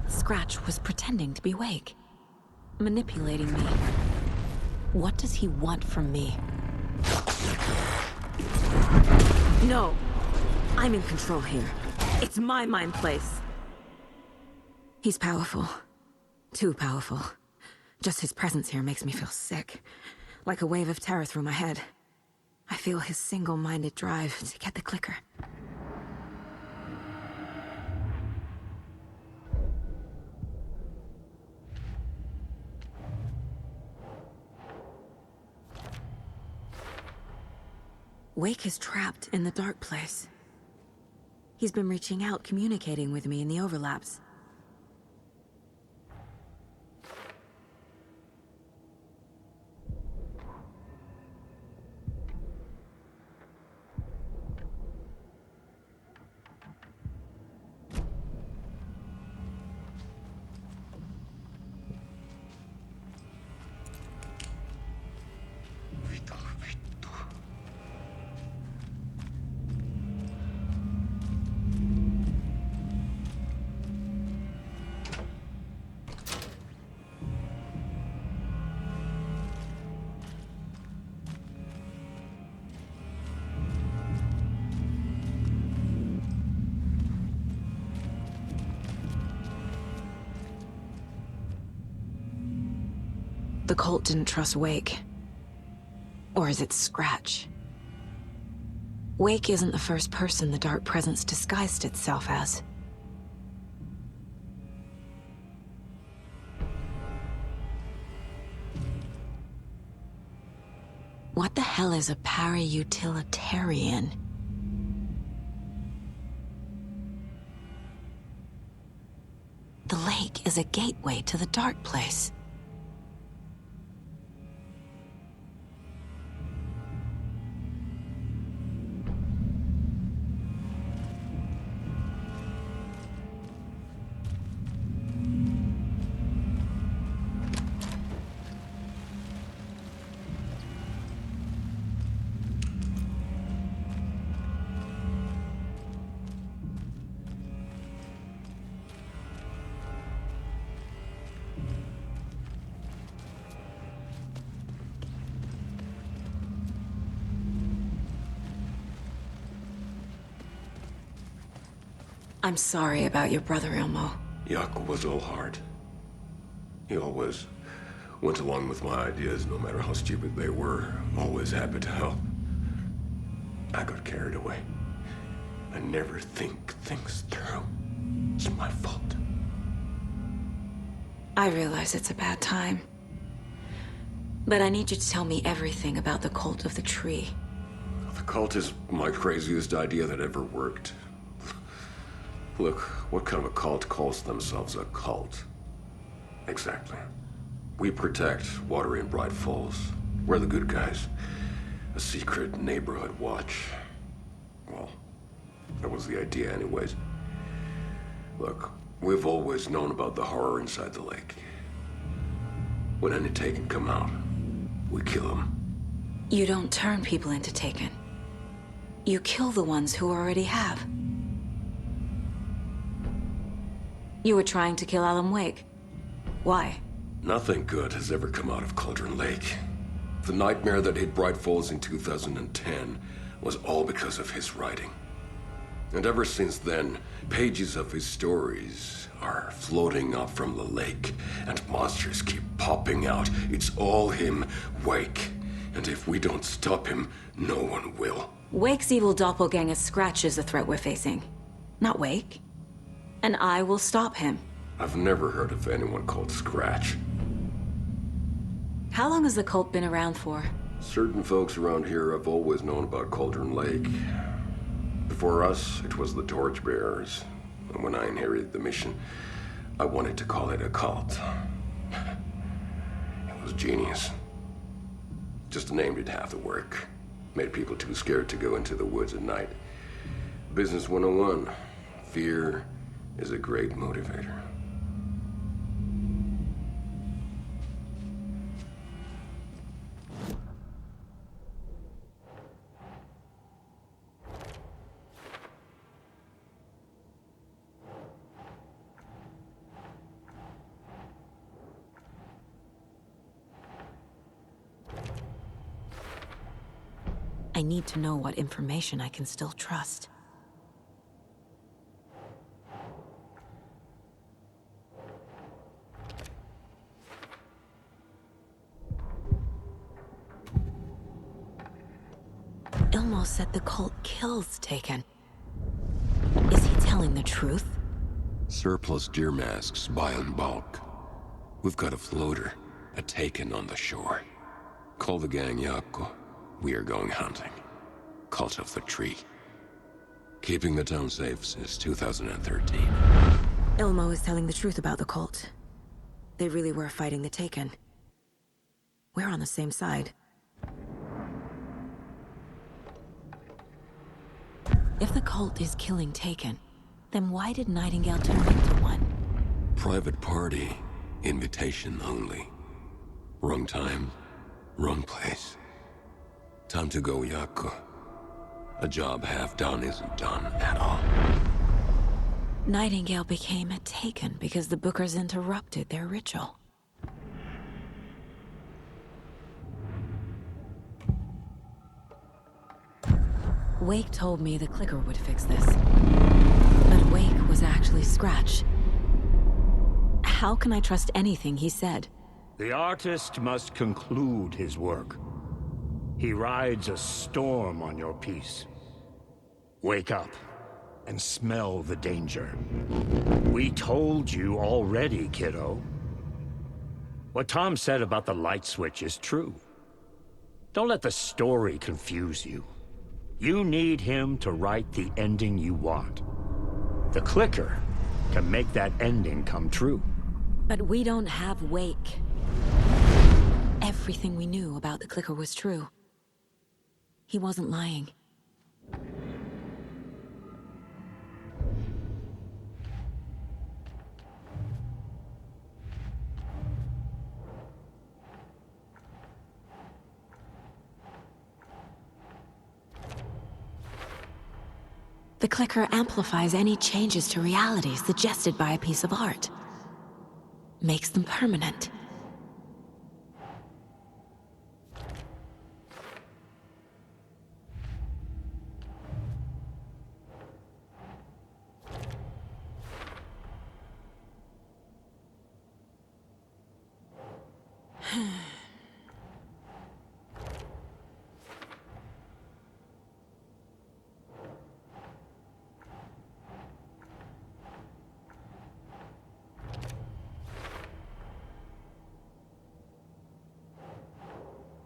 Scratch was pretending to be Wake. Manipulating me. What does he want from me? No! I'm in control here. It's my mind place. He's powerful. Too powerful. Just his presence here makes me feel sick. Like a wave of terror through my head. I feel his single-minded drive to get the clicker. Wake is trapped in the dark place. He's been reaching out, communicating with me in the overlaps. The cult didn't trust Wake. Or is it Scratch? Wake isn't the first person the dark presence disguised itself as. What the hell is a para-utilitarian? The lake is a gateway to the dark place. I'm sorry about your brother, Ilmo. Yaku was all heart. He always went along with my ideas, no matter how stupid they were. Always happy to help. I got carried away. I never think things through. It's my fault. I realize it's a bad time. But I need you to tell me everything about the cult of the tree. The cult is my craziest idea that ever worked. Look, what kind of a cult calls themselves a cult? Exactly. We protect water in Bright Falls. We're the good guys. A secret neighborhood watch. Well, that was the idea anyways. Look, we've always known about the horror inside the lake. When any Taken come out, we kill them. You don't turn people into Taken. You kill the ones who already have. You were trying to kill Alan Wake. Why? Nothing good has ever come out of Cauldron Lake. The nightmare that hit Bright Falls in 2010 was all because of his writing. And ever since then, pages of his stories are floating up from the lake, and monsters keep popping out. It's all him, Wake. And if we don't stop him, no one will. Wake's evil doppelganger Scratch is the threat we're facing, not Wake. And I will stop him. I've never heard of anyone called Scratch. How long has the cult been around for? Certain folks around here have always known about Cauldron Lake. Before us, it was the Torchbearers. And when I inherited the mission, I wanted to call it a cult. It was genius. Just a name did half the work. Made people too scared to go into the woods at night. Business 101. Fear is a great motivator. I need to know what information I can still trust. Ilmo said the cult kills Taken. Is he telling the truth? Surplus deer masks buy in bulk. We've got a floater, a Taken on the shore. Call the gang Yaku. We are going hunting. Cult of the Tree. Keeping the town safe since 2013. Ilmo is telling the truth about the cult. They really were fighting the Taken. We're on the same side. If the cult is killing Taken, then why did Nightingale turn into one? Private party. Invitation only. Wrong time, wrong place. Time to go, Yaku. A job half done isn't done at all. Nightingale became a Taken because the Bookers interrupted their ritual. Wake told me the clicker would fix this. But Wake was actually Scratch. How can I trust anything he said? The artist must conclude his work. He rides a storm on your piece. Wake up and smell the danger. We told you already, kiddo. What Tom said about the light switch is true. Don't let the story confuse you. You need him to write the ending you want. The clicker can make that ending come true. But we don't have Wake. Everything we knew about the clicker was true. He wasn't lying. The clicker amplifies any changes to reality suggested by a piece of art. Makes them permanent.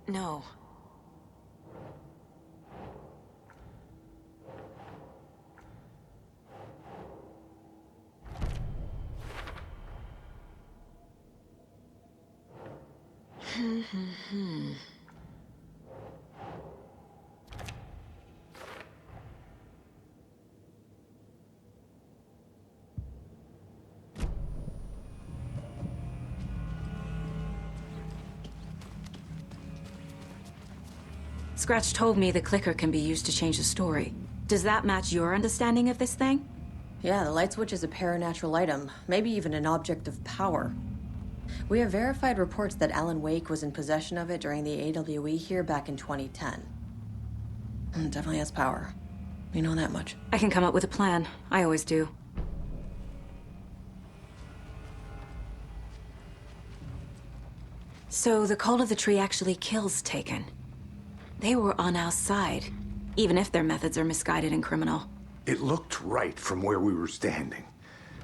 No. Scratch told me the clicker can be used to change the story. Does that match your understanding of this thing? Yeah, the light switch is a paranatural item, maybe even an object of power. We have verified reports that Alan Wake was in possession of it during the AWE here back in 2010. It definitely has power. We know that much. I can come up with a plan. I always do. So the Call of the Tree actually kills Taken. They were on our side, even if their methods are misguided and criminal. It looked right from where we were standing.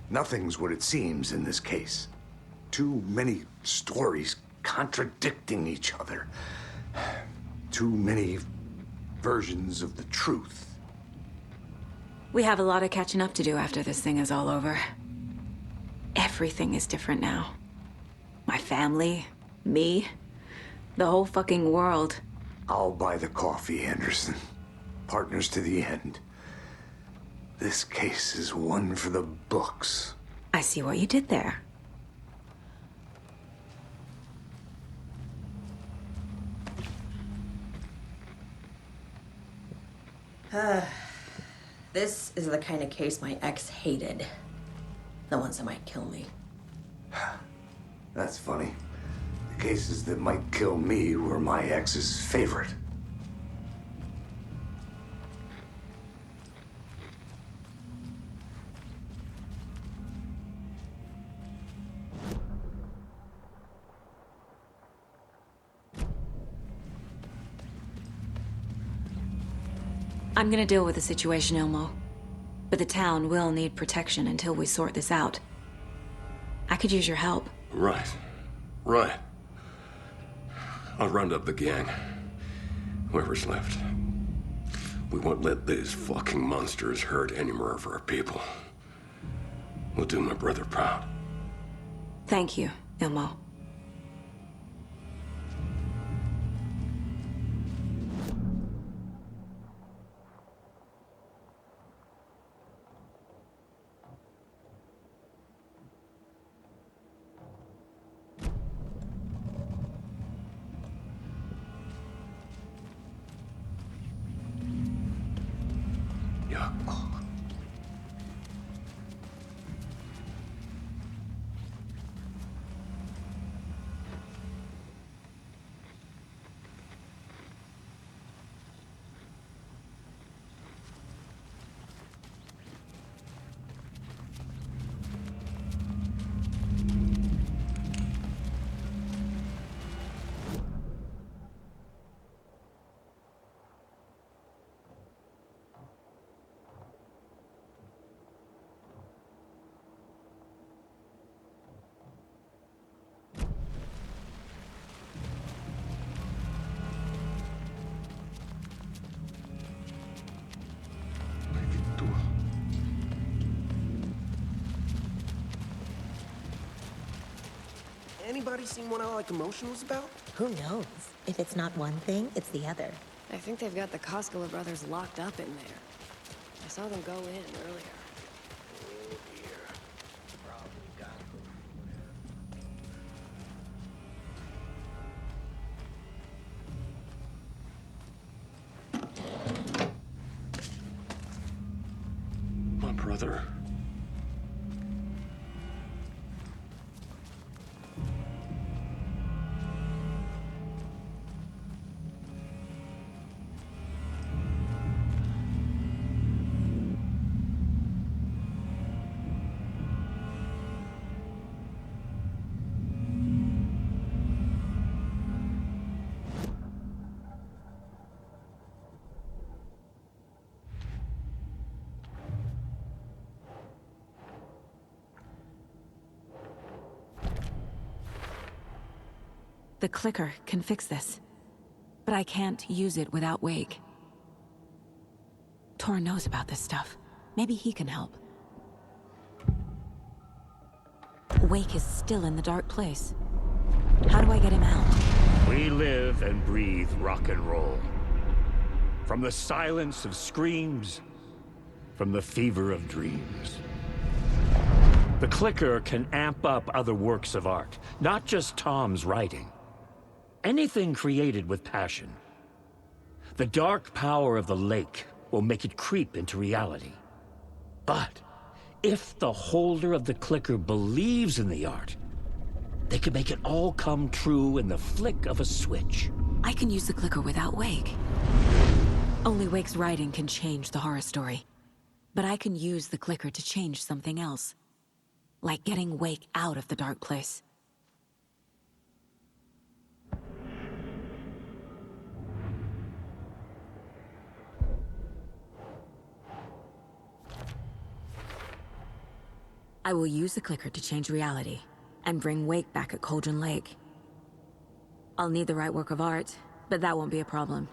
Nothing's what it seems in this case. Too many stories contradicting each other. Too many versions of the truth. We have a lot of catching up to do after this thing is all over. Everything is different now. My family, me, the whole fucking world. I'll buy the coffee, Anderson. Partners to the end. This case is one for the books. I see what you did there. This is the kind of case my ex hated. The ones that might kill me. That's funny. The cases that might kill me were my ex's favorite. I'm gonna deal with the situation, Ilmo. But the town will need protection until we sort this out. I could use your help. Right. I'll round up the gang. Whoever's left. We won't let these fucking monsters hurt any more of our people. We'll do my brother proud. Thank you, Ilmo. Anybody seen what All Like Emotion was about? Who knows? If it's not one thing, it's the other. I think they've got the Koskela brothers locked up in there. I saw them go in earlier. My brother. The clicker can fix this. but I can't use it without Wake. Tor knows about this stuff. Maybe he can help. Wake is still in the dark place. How do I get him out? We live and breathe rock and roll. From the silence of screams, from the fever of dreams. The clicker can amp up other works of art, not just Tom's writing. Anything created with passion. The dark power of the lake will make it creep into reality. But if the holder of the clicker believes in the art, they can make it all come true in the flick of a switch. I can use the clicker without Wake. Only Wake's writing can change the horror story. But I can use the clicker to change something else. Like getting Wake out of the dark place. I will use the clicker to change reality and bring Wake back at Cauldron Lake. I'll need the right work of art, but that won't be a problem.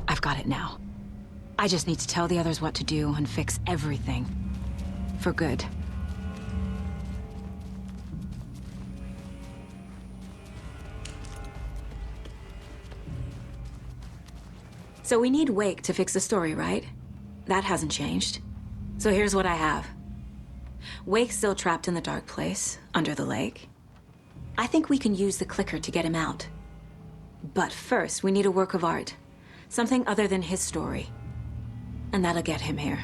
I've got it now. I just need to tell the others what to do and fix everything. For good. So we need Wake to fix the story, right? That hasn't changed. So here's what I have. Wake's still trapped in the dark place, under the lake. I think we can use the clicker to get him out. But first, we need a work of art. Something other than his story. And that'll get him here.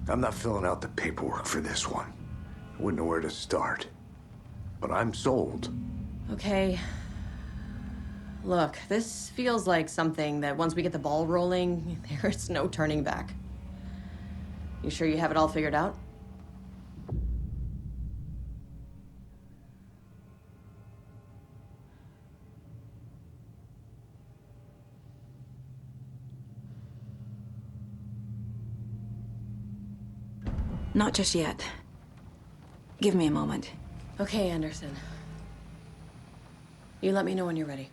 I'm not filling out the paperwork for this one. I wouldn't know where to start. But I'm sold. Okay. Look, this feels like something that once we get the ball rolling, there's no turning back. You sure you have it all figured out? Not just yet. Give me a moment. Okay, Anderson. You let me know when you're ready.